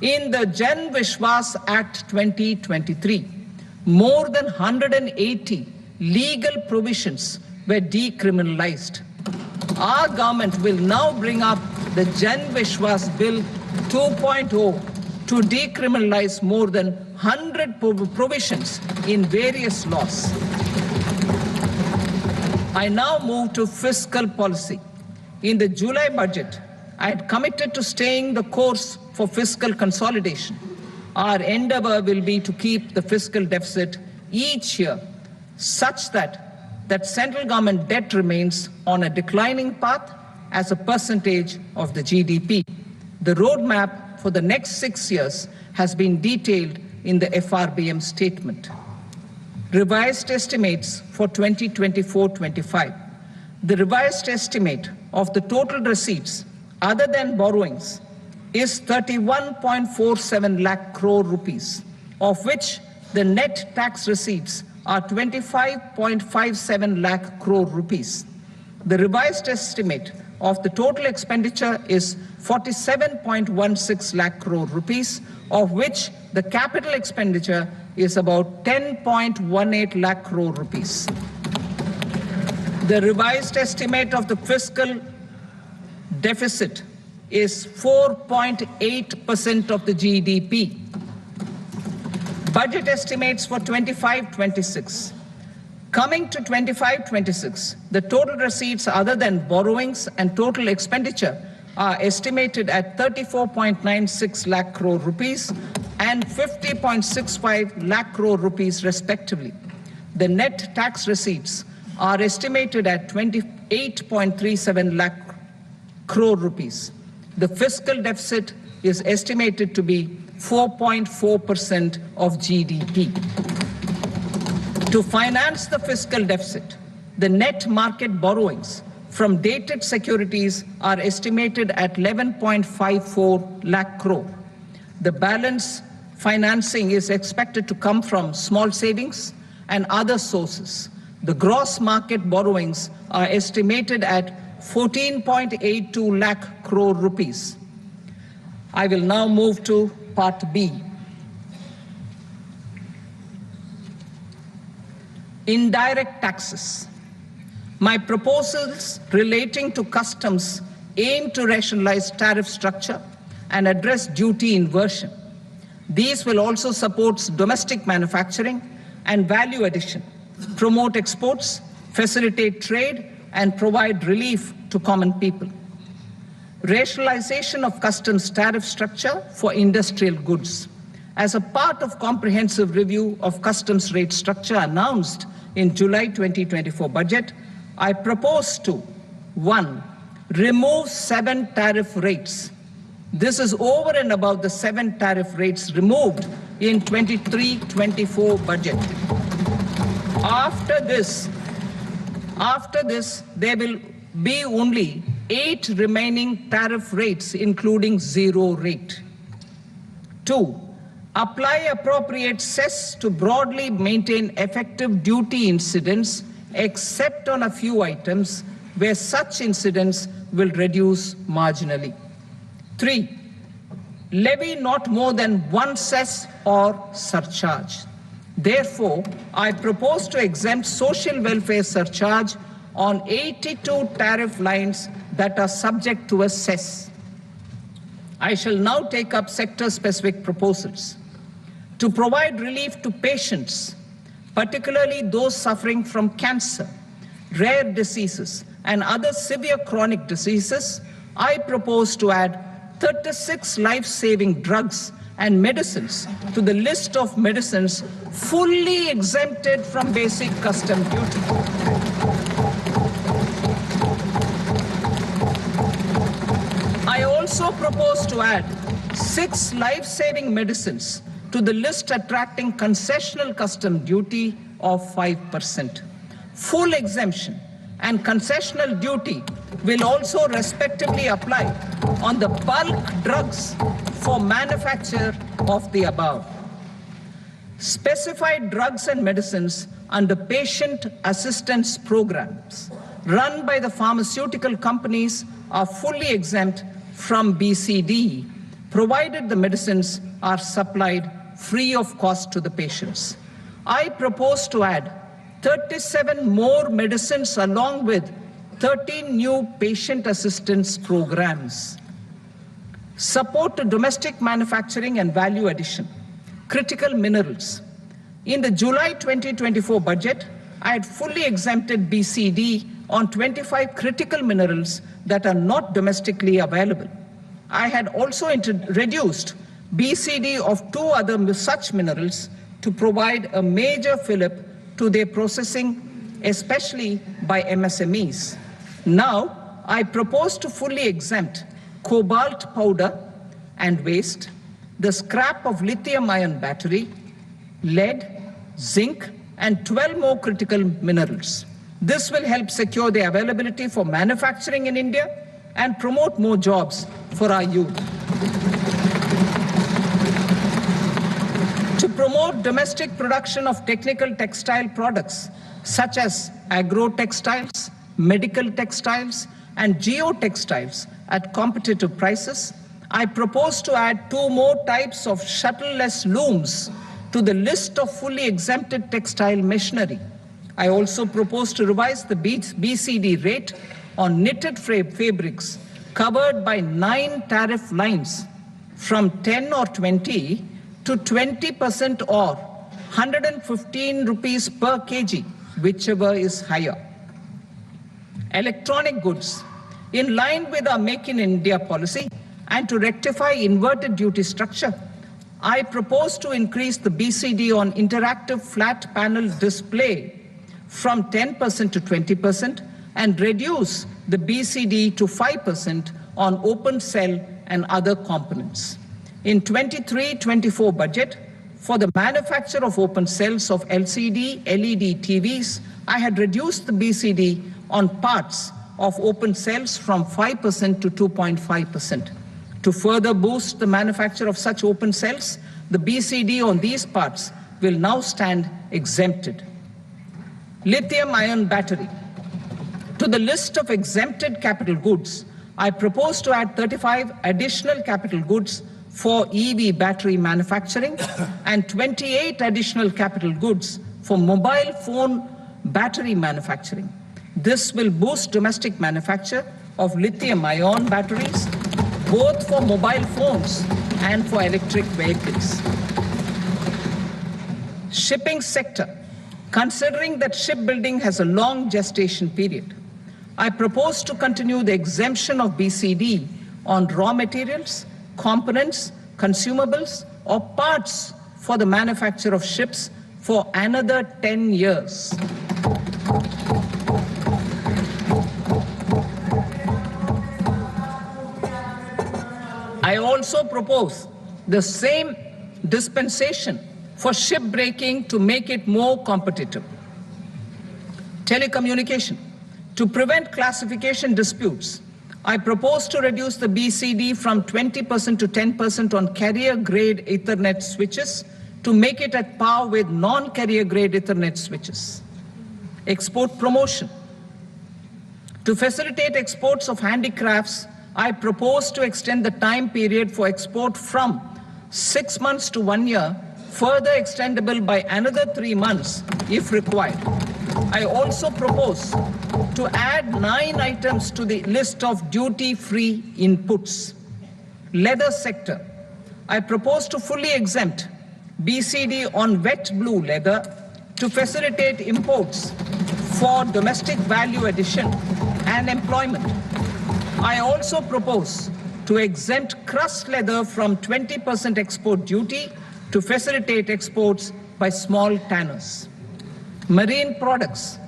In the Jan Vishwas Act 2023, more than 180 legal provisions were decriminalized. Our government will now bring up the Jan Vishwas Bill 2.0 to decriminalize more than 100 provisions in various laws. I now move to fiscal policy. In the July budget, I had committed to staying the course for fiscal consolidation. Our endeavor will be to keep the fiscal deficit each year such that central government debt remains on a declining path as a percentage of the GDP. The roadmap for the next 6 years has been detailed in the FRBM statement. Revised estimates for 2024-25. The revised estimate of the total receipts other than borrowings is 31.47 lakh crore rupees, of which the net tax receipts are 25.57 lakh crore rupees. The revised estimate of the total expenditure is 47.16 lakh crore rupees, of which the capital expenditure is about 10.18 lakh crore rupees. The revised estimate of the fiscal deficit is 4.8% of the GDP. Budget estimates for 25-26. Coming to 25-26, the total receipts other than borrowings and total expenditure are estimated at 34.96 lakh crore rupees and 50.65 lakh crore rupees respectively. The net tax receipts are estimated at 28.37 lakh crore rupees. The fiscal deficit is estimated to be 4.4% of GDP. To finance the fiscal deficit, the net market borrowings from dated securities are estimated at 11.54 lakh crore. The balance financing is expected to come from small savings and other sources. The gross market borrowings are estimated at 14.82 lakh crore rupees. I will now move to Part B. Indirect taxes. My proposals relating to customs aim to rationalize tariff structure and address duty inversion. These will also support domestic manufacturing and value addition, promote exports, facilitate trade, and provide relief to common people. Rationalization of customs tariff structure for industrial goods. As a part of comprehensive review of customs rate structure announced in July 2024 budget, I propose to, 1, remove 7 tariff rates. This is over and above the 7 tariff rates removed in 23-24 budget. After this, there will be only 8 remaining tariff rates, including 0 rate. 2, apply appropriate cess to broadly maintain effective duty incidence, except on a few items where such incidence will reduce marginally. 3, levy not more than 1 cess or surcharge. Therefore, I propose to exempt social welfare surcharge on 82 tariff lines that are subject to a cess. I shall now take up sector-specific proposals. To provide relief to patients, particularly those suffering from cancer, rare diseases, and other severe chronic diseases, I propose to add 36 life-saving drugs and medicines to the list of medicines fully exempted from basic custom duty. I also propose to add 6 life-saving medicines to the list attracting concessional custom duty of 5%. Full exemption and concessional duty will also respectively apply on the bulk drugs for manufacture of the above. Specified drugs and medicines under patient assistance programs run by the pharmaceutical companies are fully exempt from BCD, provided the medicines are supplied free of cost to the patients. I propose to add 37 more medicines along with 13 new patient assistance programs. Support to domestic manufacturing and value addition. Critical minerals. In the July 2024 budget, I had fully exempted BCD on 25 critical minerals that are not domestically available. I had also reduced BCD of 2 other such minerals to provide a major fillip to their processing, especially by MSMEs. Now, I propose to fully exempt cobalt powder and waste, the scrap of lithium-ion battery, lead, zinc, and 12 more critical minerals. This will help secure the availability for manufacturing in India and promote more jobs for our youth. To promote domestic production of technical textile products such as agro-textiles, medical textiles, and geotextiles at competitive prices, I propose to add 2 more types of shuttle-less looms to the list of fully exempted textile machinery. I also propose to revise the BCD rate on knitted fabrics covered by 9 tariff lines from 10 or 20 to 20% or 115 rupees per kg, whichever is higher. Electronic goods. In line with our Make in India policy and to rectify inverted duty structure, I propose to increase the BCD on interactive flat panel display from 10% to 20% and reduce the BCD to 5% on open cell and other components. In 23-24 budget, for the manufacture of open cells of LCD, LED TVs, I had reduced the BCD on parts of open cells from 5% to 2.5%. To further boost the manufacture of such open cells, the BCD on these parts will now stand exempted. Lithium-ion battery. To the list of exempted capital goods, I propose to add 35 additional capital goods for EV battery manufacturing and 28 additional capital goods for mobile phone battery manufacturing. This will boost domestic manufacture of lithium-ion batteries, both for mobile phones and for electric vehicles. Shipping sector. Considering that shipbuilding has a long gestation period, I propose to continue the exemption of BCD on raw materials, components, consumables, or parts for the manufacture of ships for another 10 years. I also propose the same dispensation for shipbreaking to make it more competitive. Telecommunication. To prevent classification disputes, I propose to reduce the BCD from 20% to 10% on carrier-grade Ethernet switches to make it at par with non-carrier-grade Ethernet switches. Export promotion. To facilitate exports of handicrafts, I propose to extend the time period for export from 6 months to 1 year, further extendable by another 3 months if required. I also propose to add 9 items to the list of duty-free inputs. Leather sector. I propose to fully exempt BCD on wet blue leather to facilitate imports for domestic value addition and employment. I also propose to exempt crust leather from 20% export duty to facilitate exports by small tanners. Marine products.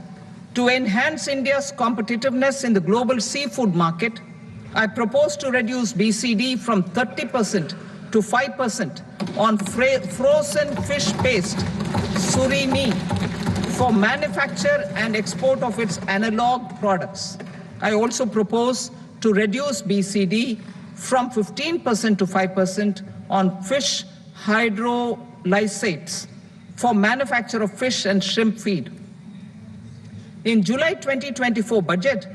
To enhance India's competitiveness in the global seafood market, I propose to reduce BCD from 30% to 5% on frozen fish paste, surimi, for manufacture and export of its analog products. I also propose to reduce BCD from 15% to 5% on fish hydrolysates for manufacture of fish and shrimp feed. In July 2024 budget,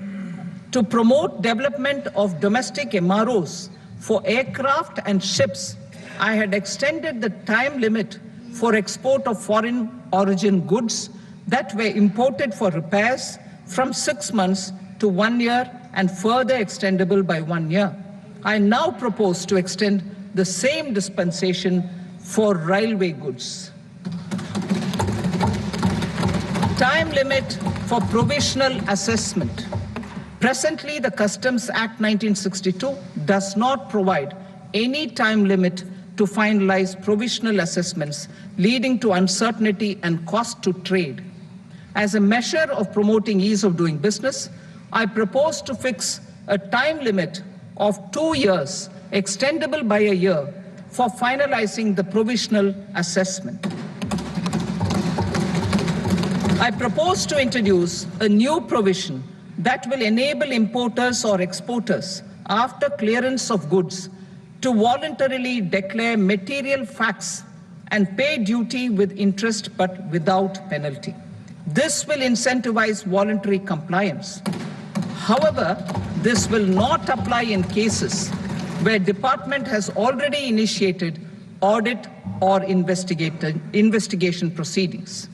to promote development of domestic MROs for aircraft and ships, I had extended the time limit for export of foreign origin goods that were imported for repairs from 6 months to 1 year and further extendable by 1 year. I now propose to extend the same dispensation for railway goods. Time limit for provisional assessment. Presently, the Customs Act 1962 does not provide any time limit to finalize provisional assessments, leading to uncertainty and cost to trade. As a measure of promoting ease of doing business, I propose to fix a time limit of 2 years, extendable by a year, for finalizing the provisional assessment. I propose to introduce a new provision that will enable importers or exporters, after clearance of goods, to voluntarily declare material facts and pay duty with interest but without penalty. This will incentivize voluntary compliance. However, this will not apply in cases where department has already initiated audit or investigation proceedings.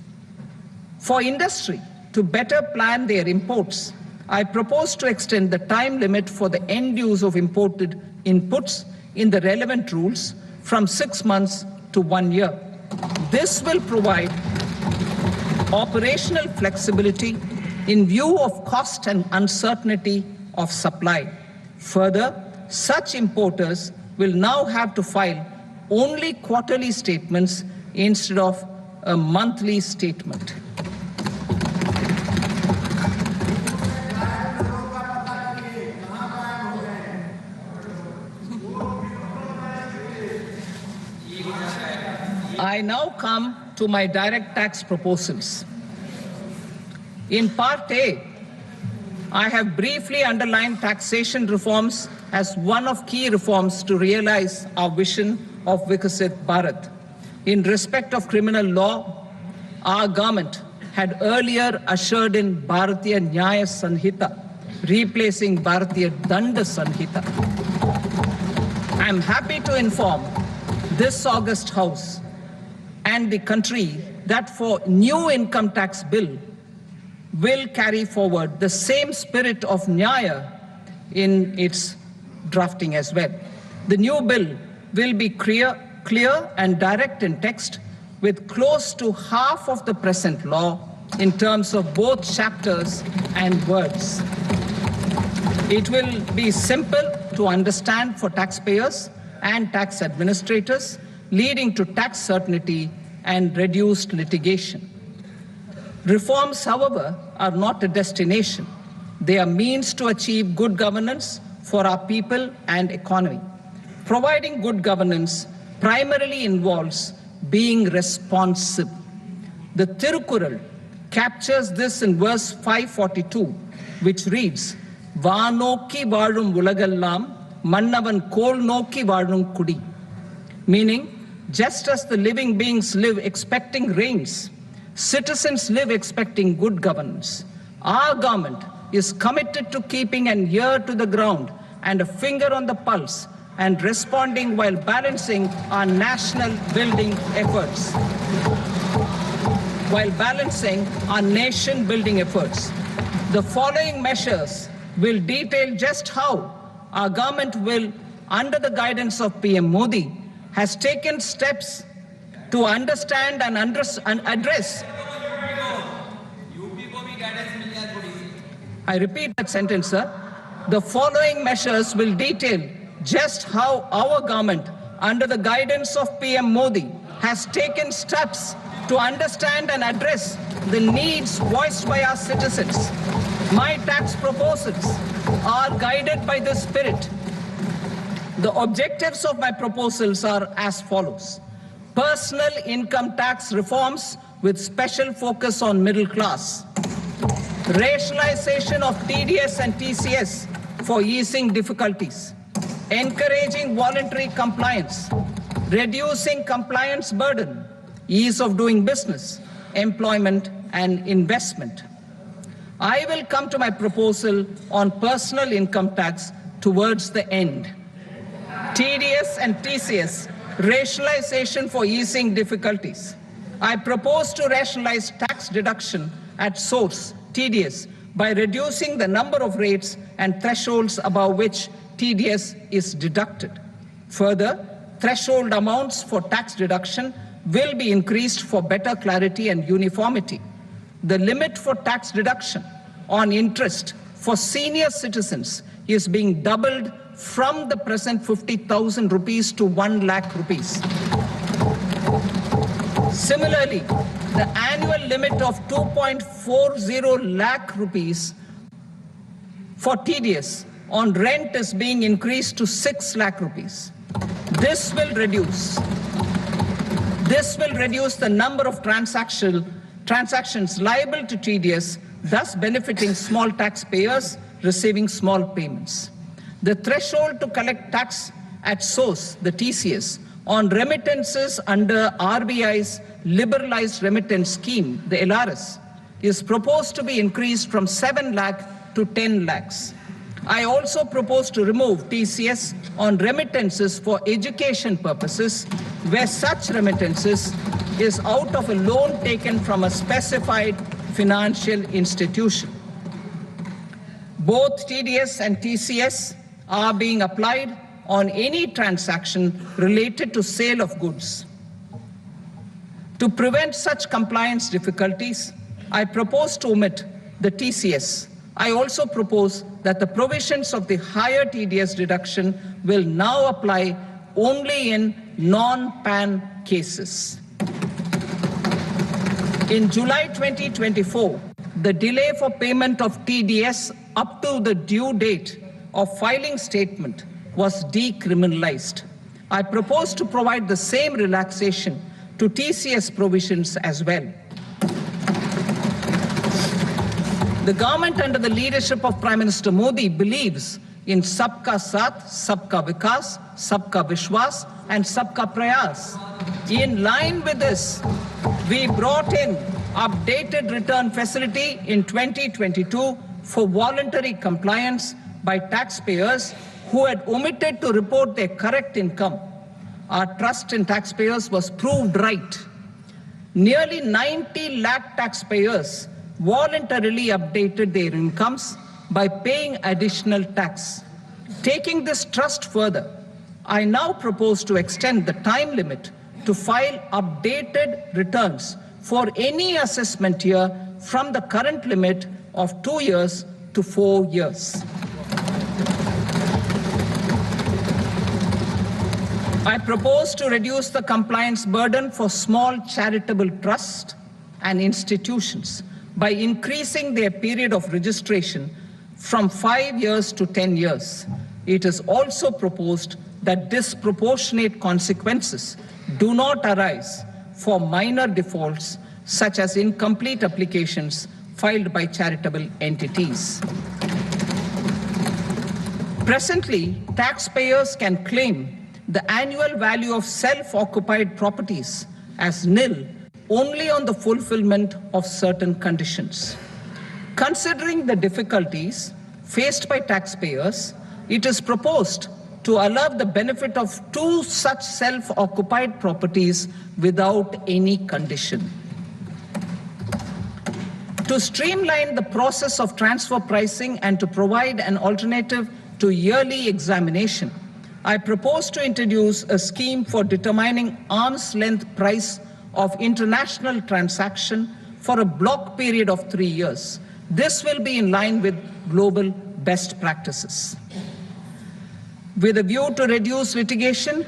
For industry to better plan their imports, I propose to extend the time limit for the end use of imported inputs in the relevant rules from 6 months to 1 year. This will provide operational flexibility in view of cost and uncertainty of supply. Further, such importers will now have to file only quarterly statements instead of a monthly statement. I now come to my direct tax proposals. In Part A, I have briefly underlined taxation reforms as one of key reforms to realize our vision of Vikasit Bharat. In respect of criminal law, our government had earlier ushered in Bharatiya Nyaya Sanhita, replacing Bharatiya Danda Sanhita. I am happy to inform this august House and the country that for new income tax bill will carry forward the same spirit of Nyaya in its drafting as well. The new bill will be clear and direct in text, with close to half of the present law in terms of both chapters and words. It will be simple to understand for taxpayers and tax administrators, leading to tax certainty and reduced litigation. Reforms, however, are not a destination. They are means to achieve good governance for our people and economy. Providing good governance primarily involves being responsive. The Tirukural captures this in verse 542, which reads, "Vaanokki vaazhum ulagallam, mannavan kol nokki vaazhum kudi," meaning, just as the living beings live expecting rains, citizens live expecting good governance. Our government is committed to keeping an ear to the ground and a finger on the pulse and responding while balancing our national building efforts. The following measures will detail just how our government will, under the guidance of PM Modi, has taken steps to understand and address. I repeat that sentence, sir. The following measures will detail just how our government, under the guidance of PM Modi, has taken steps to understand and address the needs voiced by our citizens. My tax proposals are guided by this spirit. The objectives of my proposals are as follows. Personal income tax reforms with special focus on middle class. Rationalization of TDS and TCS for easing difficulties. Encouraging voluntary compliance. Reducing compliance burden. Ease of doing business, employment and investment. I will come to my proposal on personal income tax towards the end. TDS and TCS, rationalization for easing difficulties. I propose to rationalize tax deduction at source, TDS, by reducing the number of rates and thresholds above which TDS is deducted. Further, threshold amounts for tax deduction will be increased for better clarity and uniformity. The limit for tax deduction on interest for senior citizens is being doubled from the present 50,000 rupees to 1 lakh rupees. Similarly, the annual limit of 2.40 lakh rupees for TDS on rent is being increased to 6 lakh rupees. This will reduce the number of transactions liable to TDS, thus benefiting small taxpayers receiving small payments. The threshold to collect tax at source, the TCS, on remittances under RBI's liberalized remittance scheme, the LRS, is proposed to be increased from 7 lakh to 10 lakhs. I also propose to remove TCS on remittances for education purposes, where such remittances is out of a loan taken from a specified financial institution. Both TDS and TCS are being applied on any transaction related to sale of goods. To prevent such compliance difficulties, I propose to omit the TCS. I also propose that the provisions of the higher TDS deduction will now apply only in non-PAN cases. In July 2024, the delay for payment of TDS up to the due date of filing statement was decriminalized. I propose to provide the same relaxation to TCS provisions as well. The government under the leadership of Prime Minister Modi believes in Sabka Saath, Sabka Vikas, Sabka Vishwas and Sabka Prayas. In line with this, we brought in updated return facility in 2022 for voluntary compliance by taxpayers who had omitted to report their correct income. Our trust in taxpayers was proved right. Nearly 90 lakh taxpayers voluntarily updated their incomes by paying additional tax. Taking this trust further, I now propose to extend the time limit to file updated returns for any assessment year from the current limit of 2 years to 4 years. I propose to reduce the compliance burden for small charitable trusts and institutions by increasing their period of registration from 5 years to 10 years. It is also proposed that disproportionate consequences do not arise for minor defaults such as incomplete applications filed by charitable entities. Presently, taxpayers can claim the annual value of self-occupied properties as nil only on the fulfillment of certain conditions. Considering the difficulties faced by taxpayers, it is proposed to allow the benefit of 2 such self-occupied properties without any condition. To streamline the process of transfer pricing and to provide an alternative to yearly examination, I propose to introduce a scheme for determining arm's length price of international transaction for a block period of 3 years. This will be in line with global best practices. With a view to reduce litigation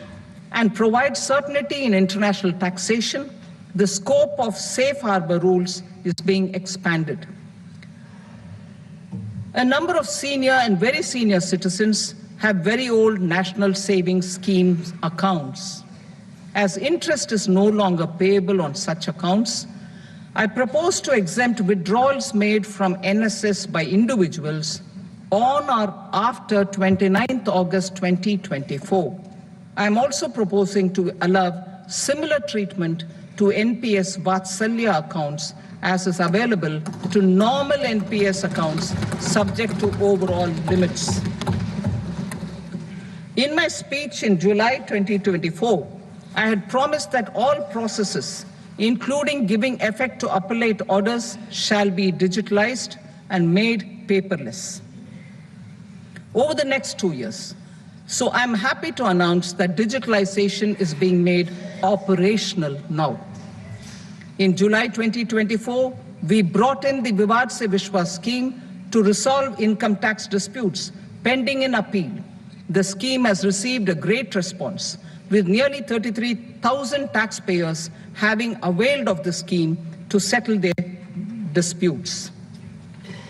and provide certainty in international taxation, the scope of safe harbor rules is being expanded. A number of senior and very senior citizens have very old national savings schemes accounts. As interest is no longer payable on such accounts, I propose to exempt withdrawals made from NSS by individuals on or after 29th August 2024. I am also proposing to allow similar treatment to NPS Vatsalya accounts as is available to normal NPS accounts subject to overall limits. In my speech in July 2024, I had promised that all processes, including giving effect to appellate orders, shall be digitalized and made paperless over the next 2 years. So I'm happy to announce that digitalization is being made operational now. In July 2024, we brought in the Vivad Se Vishwas scheme to resolve income tax disputes pending in appeal. The scheme has received a great response, with nearly 33,000 taxpayers having availed of the scheme to settle their disputes.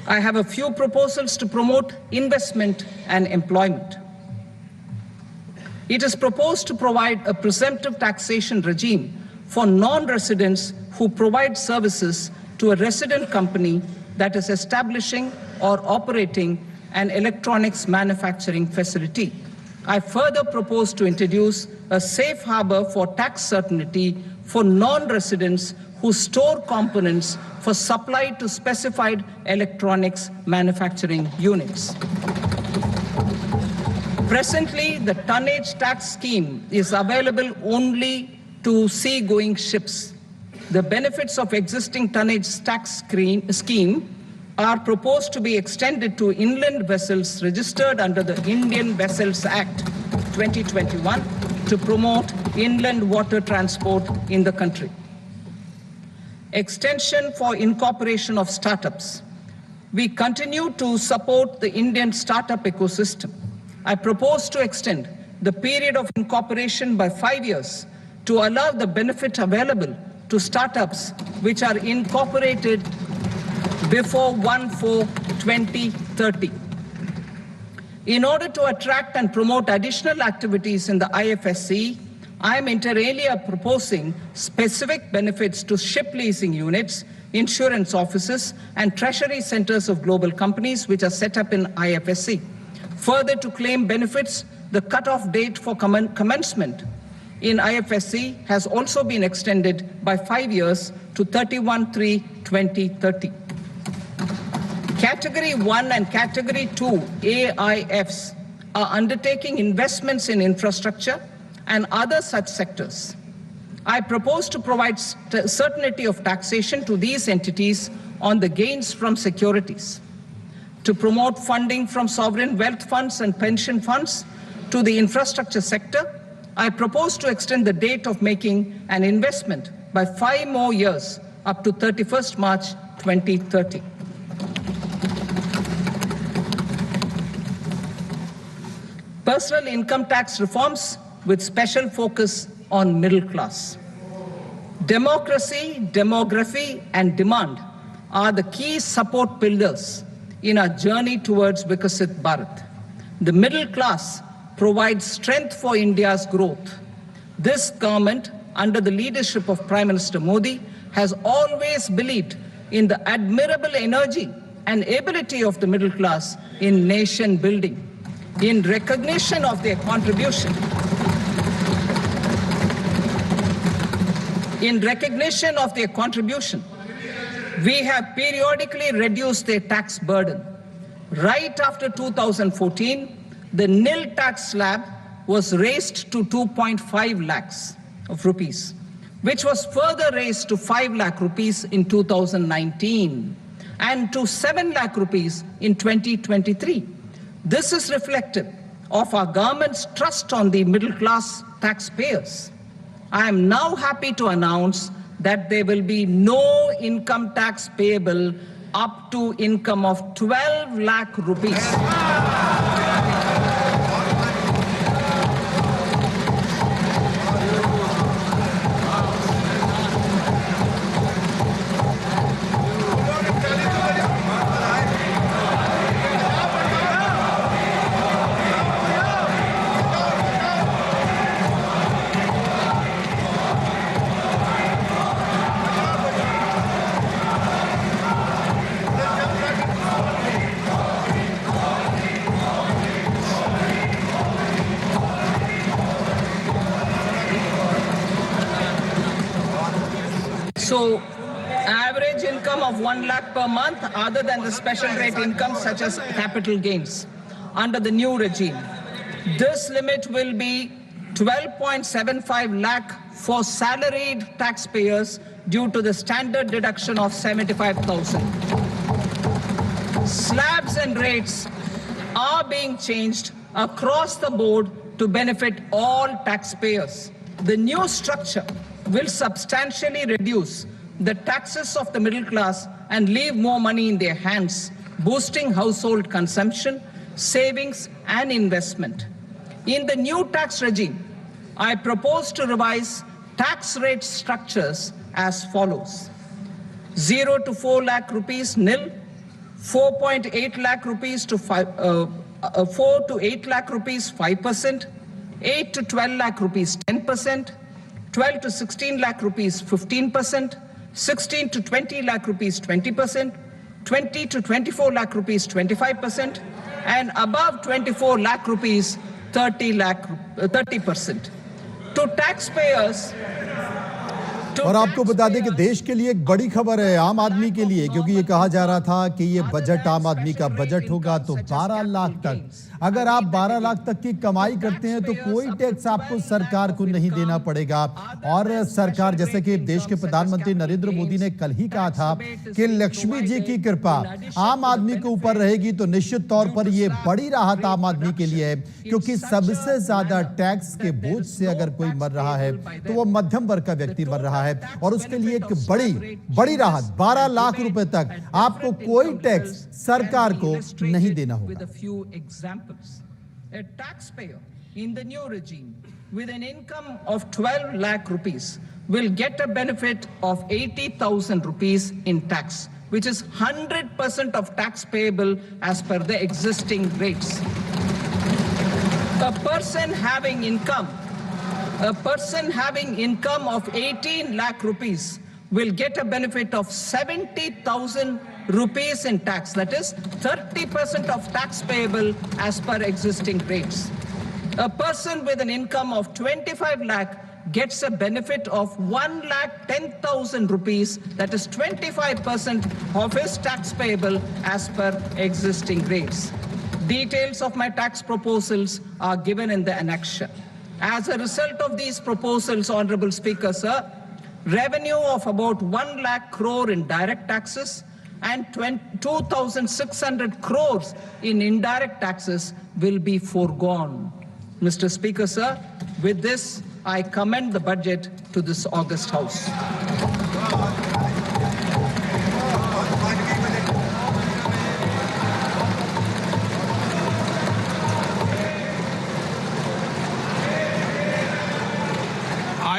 I have a few proposals to promote investment and employment. It is proposed to provide a presumptive taxation regime for non-residents who provide services to a resident company that is establishing or operating an electronics manufacturing facility. I further propose to introduce a safe harbor for tax certainty for non-residents who store components for supply to specified electronics manufacturing units. Presently, the tonnage tax scheme is available only to sea-going ships. The benefits of existing tonnage tax scheme are proposed to be extended to inland vessels registered under the Indian Vessels Act 2021 to promote inland water transport in the country. Extension for incorporation of startups. We continue to support the Indian startup ecosystem. I propose to extend the period of incorporation by 5 years to allow the benefit available to startups which are incorporated before 1/4/2030. In order to attract and promote additional activities in the IFSC, I am inter alia proposing specific benefits to ship leasing units, insurance offices, and treasury centers of global companies which are set up in IFSC. Further, to claim benefits, the cutoff date for commencement in IFSC has also been extended by 5 years to 31/3/2030. Category 1 and Category 2 AIFs are undertaking investments in infrastructure and other such sectors. I propose to provide certainty of taxation to these entities on the gains from securities, to promote funding from sovereign wealth funds and pension funds to the infrastructure sector. I propose to extend the date of making an investment by 5 more years up to 31st March 2030. Personal income tax reforms with special focus on middle class. Democracy, demography, and demand are the key support pillars in our journey towards Vikasit Bharat. The middle class provides strength for India's growth. This government, under the leadership of Prime Minister Modi, has always believed in the admirable energy and ability of the middle class in nation building. In recognition of their contribution, we have periodically reduced their tax burden. Right after 2014, the nil tax slab was raised to 2.5 lakhs of rupees, which was further raised to 5 lakh rupees in 2019 and to 7 lakh rupees in 2023. This is reflective of our government's trust on the middle class taxpayers. I am now happy to announce that there will be no income tax payable up to income of 12 lakh rupees. So, average income of 1 lakh per month, other than the special rate income such as capital gains, under the new regime. This limit will be 12.75 lakh for salaried taxpayers due to the standard deduction of 75,000. Slabs and rates are being changed across the board to benefit all taxpayers. The new structure will substantially reduce the taxes of the middle class and leave more money in their hands, boosting household consumption, savings, and investment. In the new tax regime, I propose to revise tax rate structures as follows: 0 to 4 lakh rupees nil, 4.8 lakh rupees to 4 to 8 lakh rupees 5%, 8 to 12 lakh rupees 10%, 12 to 16 lakh rupees 15%, 16 to 20 lakh rupees 20%, 20 to 24 lakh rupees 25%, and above 24 lakh rupees 30%. To taxpayers. और आपको बता दें कि देश के लिए एक बड़ी खबर है, आम आदमी के लिए, क्योंकि ये कहा जा रहा था कि ये बजट आम आदमी का बजट होगा तो 12 लाख तक, अगर आप 12 लाख तक की कमाई करते हैं तो कोई टैक्स आपको सरकार को नहीं देना पड़ेगा। और सरकार, जैसे कि देश के प्रधानमंत्री नरेंद्र मोदी ने कल ही कहा था कि लक्ष्मी जी की कृपा आम आदमी के ऊपर रहेगी, तो निश्चित तौर पर ये बड़ी राहत आम आदमी के लिए है, क्योंकि सबसे ज्यादा टैक्स के बोझ से अगर कोई मर रहा है तो वो मध्यम वर्ग का व्यक्ति मर रहा है। और उसके लिए एक बड़ी राहत, 12 लाख रुपए तक आपको कोई टैक्स सरकार को नहीं देना होगा। A taxpayer in the new regime with an income of 12 lakh rupees will get a benefit of 80,000 rupees in tax, which is 100% of tax payable as per the existing rates. A person having income A person having income of 18 lakh rupees will get a benefit of 70,000 rupees in tax. That is 30% of tax payable as per existing rates. A person with an income of 25 lakh gets a benefit of 1,10,000 rupees, that is 25% of his tax payable as per existing rates. Details of my tax proposals are given in the annexure. As a result of these proposals, Honorable Speaker, sir, revenue of about 1 lakh crore in direct taxes and 2,600 crores in indirect taxes will be foregone. Mr. Speaker, sir, with this, I commend the budget to this august House.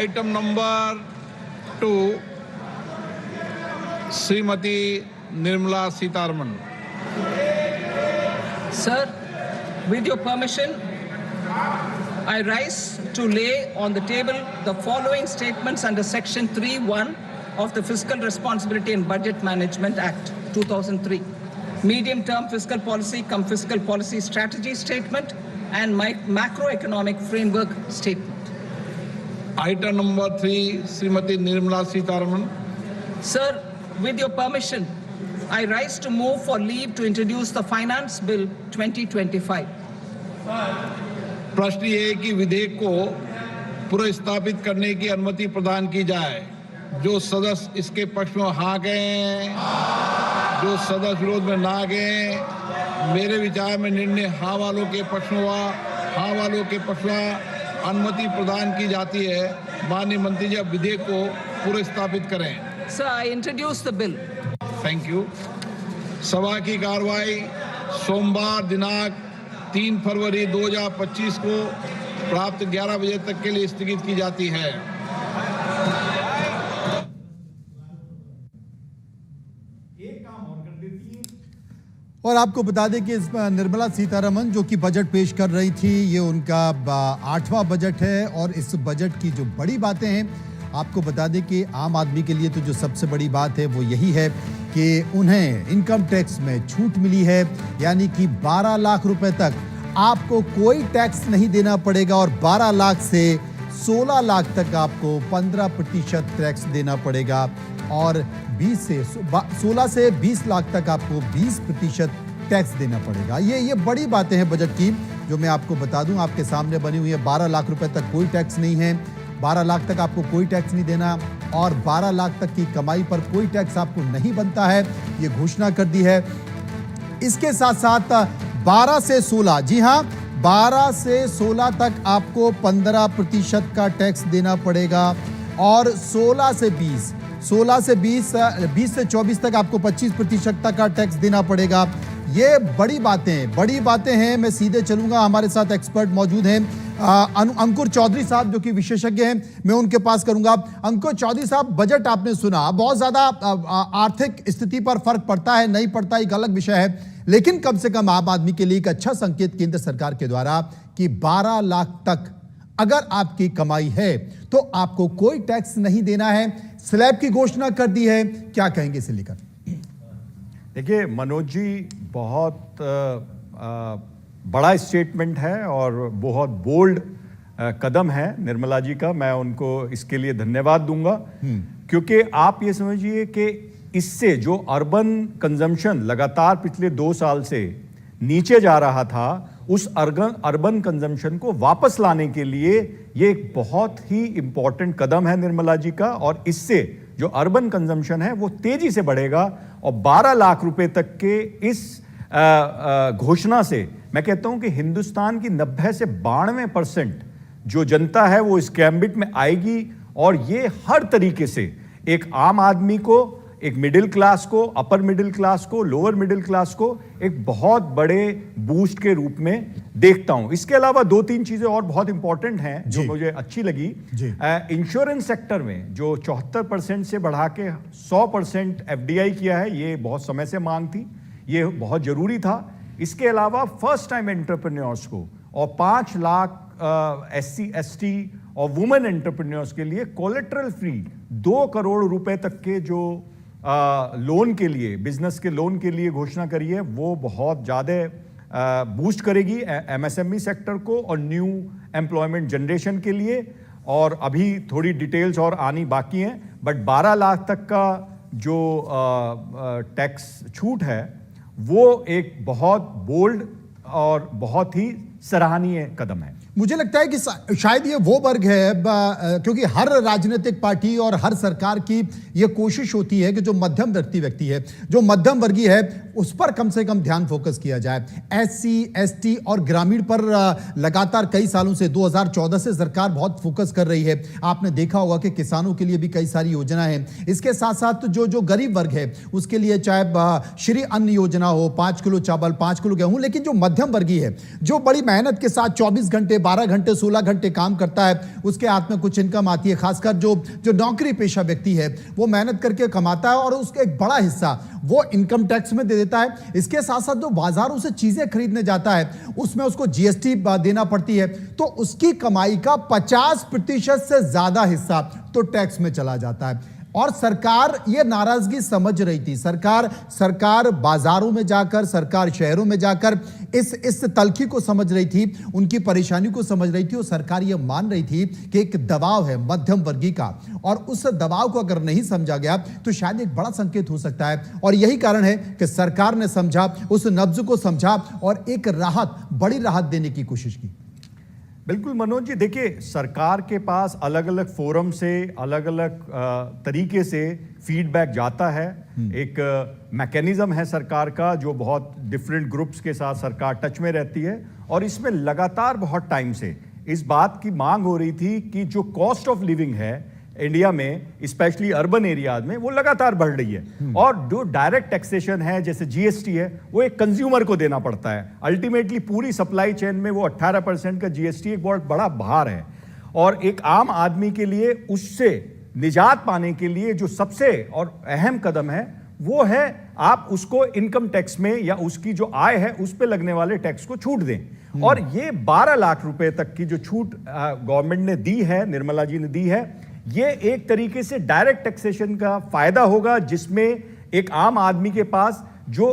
Item number 2, Srimati Nirmala Sitharaman. Sir, with your permission, I rise to lay on the table the following statements under Section 3(1) of the Fiscal Responsibility and Budget Management Act 2003. Medium-term fiscal policy cum fiscal policy strategy statement and macroeconomic framework statement. Item number 3, Srimati Nirmala Sitharaman. Sir, with your permission, I rise to move for leave to introduce the Finance Bill 2025. प्रश्न ये है कि विधेयक को पुनर्स्थापित करने की अनुमति प्रदान की जाए। जो सदस्य इसके पक्ष में हाँ गए, जो सदस्य विरोध में ना गए, मेरे विचार में निर्णय हाँ वालों के पक्ष में हुआ, हाँ वालों के पक्ष में अनुमति प्रदान की जाती है। माननीय मंत्री जी, अब विधेयक को पुनर्स्थापित करें। Sir, I introduce the bill. Thank you. सभा की कार्रवाई सोमवार दिनांक 3 फरवरी 2025 को प्राप्त 11 बजे तक के लिए स्थगित की जाती है। और आपको बता दें कि इस निर्मला सीतारमण जो कि बजट पेश कर रही थी, ये उनका 8वां बजट है। और इस बजट की जो बड़ी बातें हैं, आपको बता दें कि आम आदमी के लिए तो जो सबसे बड़ी बात है वो यही है कि उन्हें इनकम टैक्स में छूट मिली है, यानी कि 12 लाख रुपए तक आपको कोई टैक्स नहीं देना पड़ेगा और 12 लाख से 16 लाख तक आपको 15% टैक्स देना पड़ेगा और 16 से 20 लाख तक आपको 20% टैक्स देना पड़ेगा। ये बड़ी बातें हैं बजट की, जो मैं आपको बता दूं, आपके सामने बनी हुई है। 12 लाख रुपए तक कोई टैक्स नहीं है, 12 लाख तक आपको कोई टैक्स नहीं देना और 12 लाख तक की कमाई पर कोई टैक्स आपको नहीं बनता है, ये घोषणा कर दी है। इसके साथ साथ 12 से 16, जी हां, 12 से 16 तक आपको 15% का टैक्स देना पड़ेगा और 16 से 20 से 24 तक आपको 25% तक का टैक्स देना पड़ेगा। ये बड़ी बातें हैं। मैं सीधे चलूंगा, हमारे साथ एक्सपर्ट मौजूद हैं। अंकुर चौधरी साहब जो कि विशेषज्ञ हैं, मैं उनके पास करूंगा। अंकुर चौधरी साहब, बजट आपने सुना, बहुत ज्यादा आर्थिक स्थिति पर फर्क पड़ता है नहीं पड़ता एक अलग विषय है, लेकिन कम से कम आम आदमी के लिए एक अच्छा संकेत केंद्र सरकार के द्वारा कि 12 लाख तक अगर आपकी कमाई है तो आपको कोई टैक्स नहीं देना है। स्लैब की घोषणा कर दी है, क्या कहेंगे इसे लेकर? देखिए मनोज जी, बहुत बड़ा स्टेटमेंट है और बहुत बोल्ड कदम है निर्मला जी का। मैं उनको इसके लिए धन्यवाद दूंगा, क्योंकि आप ये समझिए कि इससे जो अर्बन कंजम्पशन लगातार पिछले 2 साल से नीचे जा रहा था, उस अर्बन कंजम्पशन को वापस लाने के लिए ये एक बहुत ही इंपॉर्टेंट कदम है निर्मला जी का। और इससे जो अर्बन कंजम्पशन है वो तेजी से बढ़ेगा और 12 लाख रुपए तक के इस घोषणा से मैं कहता हूं कि हिंदुस्तान की 90 से 92% जो जनता है वो इस गैम्बिट में आएगी। और ये हर तरीके से एक आम आदमी को, एक मिडिल क्लास को, अपर मिडिल क्लास को, लोअर मिडिल क्लास को एक बहुत बड़े बूस्ट के रूप में देखता हूं। इसके अलावा 2-3 चीजें और बहुत इंपॉर्टेंट हैं जो मुझे अच्छी लगी। इंश्योरेंस सेक्टर में जो 74% से बढ़ा के 100% एफडीआई किया है, ये बहुत समय से मांग थी, ये बहुत जरूरी था। इसके अलावा फर्स्ट टाइम एंटरप्रेन्योर्स को और 5 लाख SC ST और वुमेन एंटरप्रेन्योर्स के लिए कोलेटरल फ्री 2 करोड़ रुपए तक के जो लोन के लिए, बिजनेस के लोन के लिए घोषणा करी है, वो बहुत ज़्यादा बूस्ट करेगी MSME सेक्टर को और न्यू एम्प्लॉयमेंट जनरेशन के लिए। और अभी थोड़ी डिटेल्स और आनी बाकी हैं, बट 12 लाख तक का जो टैक्स छूट है वो एक बहुत बोल्ड और बहुत ही सराहनीय कदम है। मुझे लगता है कि शायद ये वो वर्ग है, क्योंकि हर राजनीतिक पार्टी और हर सरकार की ये कोशिश होती है कि जो मध्यम व्यक्ति है, जो मध्यम वर्गीय है, उस पर कम से कम ध्यान फोकस किया जाए। SC ST और ग्रामीण पर लगातार कई सालों से 2014 से सरकार बहुत फोकस कर रही है। आपने देखा होगा कि किसानों के लिए भी कई सारी योजना है। इसके साथ साथ जो गरीब वर्ग है उसके लिए चाहे श्री अन्न योजना हो, 5 किलो चावल, 5 किलो गेहूं, लेकिन जो मध्यम वर्गीय है, जो बड़ी मेहनत के साथ 24 घंटे, 12 घंटे, 16 घंटे काम करता है, उसके हाथ में कुछ इनकम आती है। खासकर जो नौकरी पेशा व्यक्ति है वो मेहनत करके कमाता है और उसका एक बड़ा हिस्सा वो इनकम टैक्स में दे देता है। इसके साथ साथ जो बाजारों से चीजें खरीदने जाता है उसमें उसको GST देना पड़ती है, तो उसकी कमाई का 50% से ज्यादा हिस्सा तो टैक्स में चला जाता है। और सरकार ये नाराजगी समझ रही थी। सरकार बाजारों में जाकर, सरकार शहरों में जाकर इस तलखी को समझ रही थी, उनकी परेशानी को समझ रही थी, और सरकार ये मान रही थी कि एक दबाव है मध्यम वर्गीय का, और उस दबाव को अगर नहीं समझा गया तो शायद एक बड़ा संकेत हो सकता है। और यही कारण है कि सरकार ने समझा, उस नब्ज को समझा और एक बड़ी राहत देने की कोशिश की। बिल्कुल मनोज जी, देखिए सरकार के पास अलग अलग फोरम से अलग अलग तरीके से फीडबैक जाता है। एक मैकेनिज्म है सरकार का जो बहुत डिफरेंट ग्रुप्स के साथ सरकार टच में रहती है, और इसमें लगातार बहुत टाइम से इस बात की मांग हो रही थी कि जो कॉस्ट ऑफ लिविंग है इंडिया में, स्पेशली अर्बन एरियाज में, वो लगातार बढ़ रही है। और जो डायरेक्ट टैक्सेशन है जैसे GST है, वो एक कंज्यूमर को देना पड़ता है। अल्टीमेटली पूरी सप्लाई चेन में वो 18% का GST एक बहुत बड़ा भार है, और एक आम आदमी के लिए उससे निजात पाने के लिए जो सबसे और अहम कदम है वो है आप उसको इनकम टैक्स में या उसकी जो आय है उस पर लगने वाले टैक्स को छूट दें। और ये 12 लाख रुपए तक की जो छूट गवर्नमेंट ने दी है, निर्मला जी ने दी है, ये एक तरीके से डायरेक्ट टैक्सेशन का फायदा होगा, जिसमें एक आम आदमी के पास जो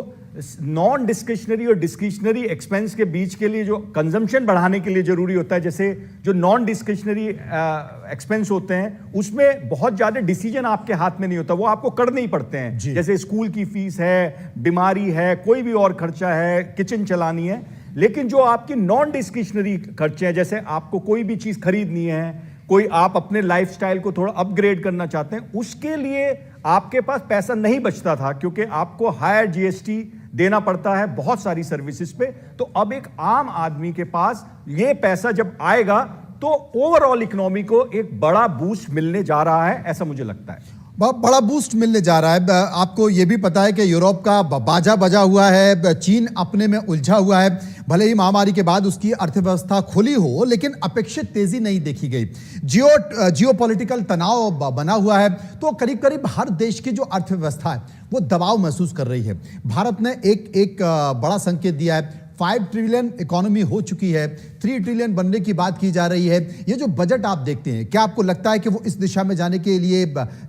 नॉन डिस्क्रिशनरी और डिस्क्रिशनरी एक्सपेंस के बीच के लिए जो कंजम्पशन बढ़ाने के लिए जरूरी होता है, जैसे जो नॉन डिस्क्रिशनरी एक्सपेंस होते हैं उसमें बहुत ज्यादा डिसीजन आपके हाथ में नहीं होता, वो आपको करने ही पड़ते हैं। जैसे स्कूल की फीस है, बीमारी है, कोई भी और खर्चा है, किचन चलानी है। लेकिन जो आपकी नॉन डिस्क्रिशनरी खर्चे हैं, जैसे आपको कोई भी चीज खरीदनी है, कोई आप अपने लाइफस्टाइल को थोड़ा अपग्रेड करना चाहते हैं, उसके लिए आपके पास पैसा नहीं बचता था, क्योंकि आपको हायर GST देना पड़ता है बहुत सारी सर्विसेज पे। तो अब एक आम आदमी के पास ये पैसा जब आएगा तो ओवरऑल इकोनॉमी को एक बड़ा बूस्ट मिलने जा रहा है, ऐसा मुझे लगता है। बड़ा बूस्ट मिलने जा रहा है। आपको यह भी पता है कि यूरोप का बाजा बजा हुआ है, चीन अपने में उलझा हुआ है। भले ही महामारी के बाद उसकी अर्थव्यवस्था खुली हो, लेकिन अपेक्षित तेजी नहीं देखी गई। जियोपॉलिटिकल तनाव बना हुआ है, तो करीब करीब हर देश की जो अर्थव्यवस्था है वो दबाव महसूस कर रही है। भारत ने एक बड़ा संकेत दिया है। 5 ट्रिलियन इकोनॉमी हो चुकी है, 3 ट्रिलियन बनने की बात की जा रही है। ये जो बजट आप देखते हैं, क्या आपको लगता है कि वो इस दिशा में जाने के लिए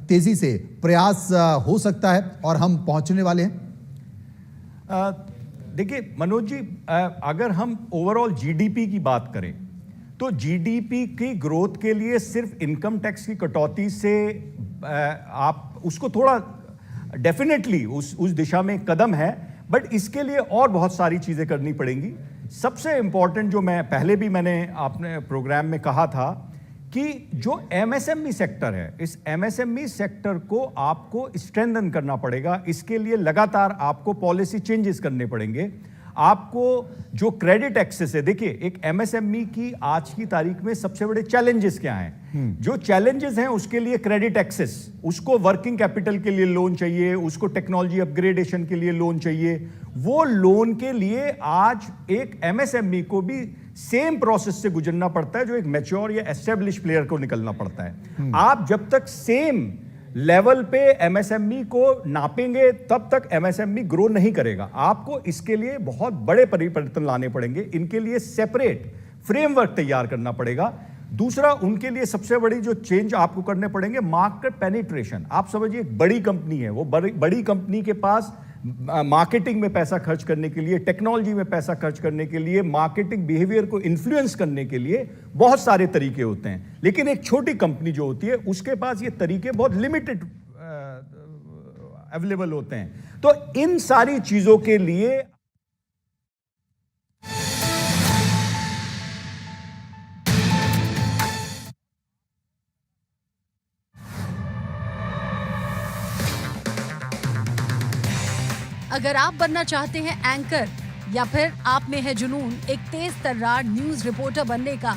तेजी से प्रयास हो सकता है और हम पहुंचने वाले हैं? देखिए मनोज जी, अगर हम ओवरऑल GDP की बात करें तो GDP की ग्रोथ के लिए सिर्फ इनकम टैक्स की कटौती से आप उसको थोड़ा डेफिनेटली उस दिशा में कदम है, बट इसके लिए और बहुत सारी चीजें करनी पड़ेंगी। सबसे इंपॉर्टेंट जो मैंने आपने प्रोग्राम में कहा था कि जो MSME सेक्टर है, इस MSME सेक्टर को आपको स्ट्रेंथन करना पड़ेगा। इसके लिए लगातार आपको पॉलिसी चेंजेस करने पड़ेंगे। आपको जो क्रेडिट एक्सेस है, देखिए एक MSME की आज की तारीख में सबसे बड़े चैलेंजेस क्या हैं? जो चैलेंजेस हैं उसके लिए क्रेडिट एक्सेस, उसको वर्किंग कैपिटल के लिए लोन चाहिए, उसको टेक्नोलॉजी अपग्रेडेशन के लिए लोन चाहिए। वो लोन के लिए आज एक MSME को भी सेम प्रोसेस से गुजरना पड़ता है जो एक मैच्योर या एस्टेब्लिश प्लेयर को निकलना पड़ता है। आप जब तक सेम लेवल पे MSME को नापेंगे तब तक MSME ग्रो नहीं करेगा। आपको इसके लिए बहुत बड़े परिवर्तन लाने पड़ेंगे। इनके लिए सेपरेट फ्रेमवर्क तैयार करना पड़ेगा। दूसरा, उनके लिए सबसे बड़ी जो चेंज आपको करने पड़ेंगे, मार्केट पेनिट्रेशन। आप समझिए एक बड़ी कंपनी है, वो बड़ी कंपनी के पास मार्केटिंग में पैसा खर्च करने के लिए, टेक्नोलॉजी में पैसा खर्च करने के लिए, मार्केटिंग बिहेवियर को इन्फ्लुएंस करने के लिए बहुत सारे तरीके होते हैं। लेकिन एक छोटी कंपनी जो होती है उसके पास ये तरीके बहुत लिमिटेड अवेलेबल होते हैं। तो इन सारी चीजों के लिए अगर आप बनना चाहते हैं एंकर या फिर आप में है जुनून एक तेज तर्रार न्यूज रिपोर्टर बनने का,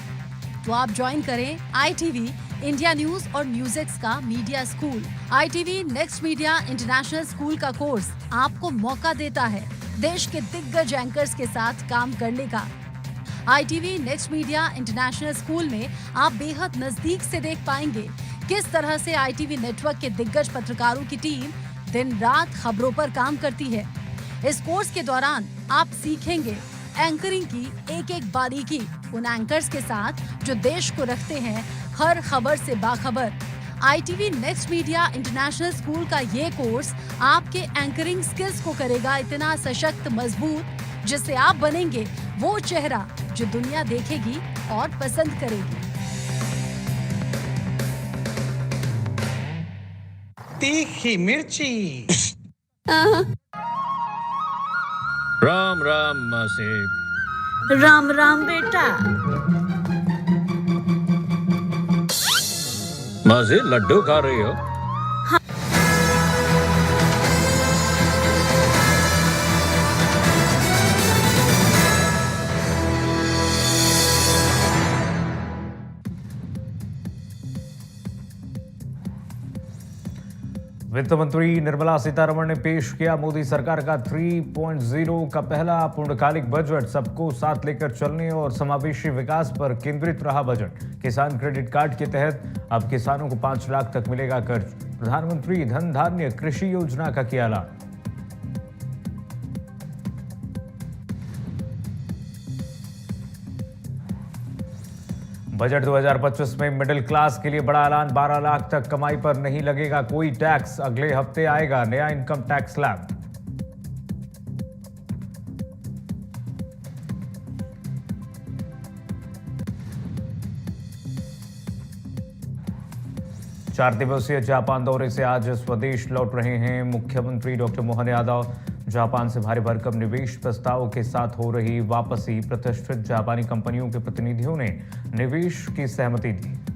तो आप ज्वाइन करें ITV इंडिया न्यूज और न्यूज़ का media school. ITV next media international school का कोर्स आपको मौका देता है देश के दिग्गज एंकर्स के साथ काम करने का। ITV next media international school में आप बेहद नजदीक से देख पाएंगे किस तरह से ITV नेटवर्क के दिग्गज पत्रकारों की टीम दिन रात खबरों पर काम करती है। इस कोर्स के दौरान आप सीखेंगे एंकरिंग की एक एक बारीकी उन एंकर्स के साथ जो देश को रखते हैं हर खबर से बाखबर। ITV next media international school का ये कोर्स आपके एंकरिंग स्किल्स को करेगा इतना सशक्त, मजबूत, जिससे आप बनेंगे वो चेहरा जो दुनिया देखेगी और पसंद करेगी। तीखी मिर्ची। राम राम मासी। राम राम बेटा। मासी लड्डू खा रही हो? वित्त मंत्री निर्मला सीतारमण ने पेश किया मोदी सरकार का 3.0 का पहला पूर्णकालिक बजट। सबको साथ लेकर चलने और समावेशी विकास पर केंद्रित रहा बजट। किसान क्रेडिट कार्ड के तहत अब किसानों को 5 लाख तक मिलेगा कर्ज। प्रधानमंत्री धन धान्य कृषि योजना का किया ऐलान। बजट 2025 में मिडिल क्लास के लिए बड़ा ऐलान। 12 लाख तक कमाई पर नहीं लगेगा कोई टैक्स। अगले हफ्ते आएगा नया इनकम टैक्स स्लैब। चार दिवसीय जापान दौरे से आज स्वदेश लौट रहे हैं मुख्यमंत्री डॉक्टर मोहन यादव। जापान से भारी भरकम निवेश प्रस्ताव के साथ हो रही वापसी। प्रतिष्ठित जापानी कंपनियों के प्रतिनिधियों ने निवेश की सहमति दी।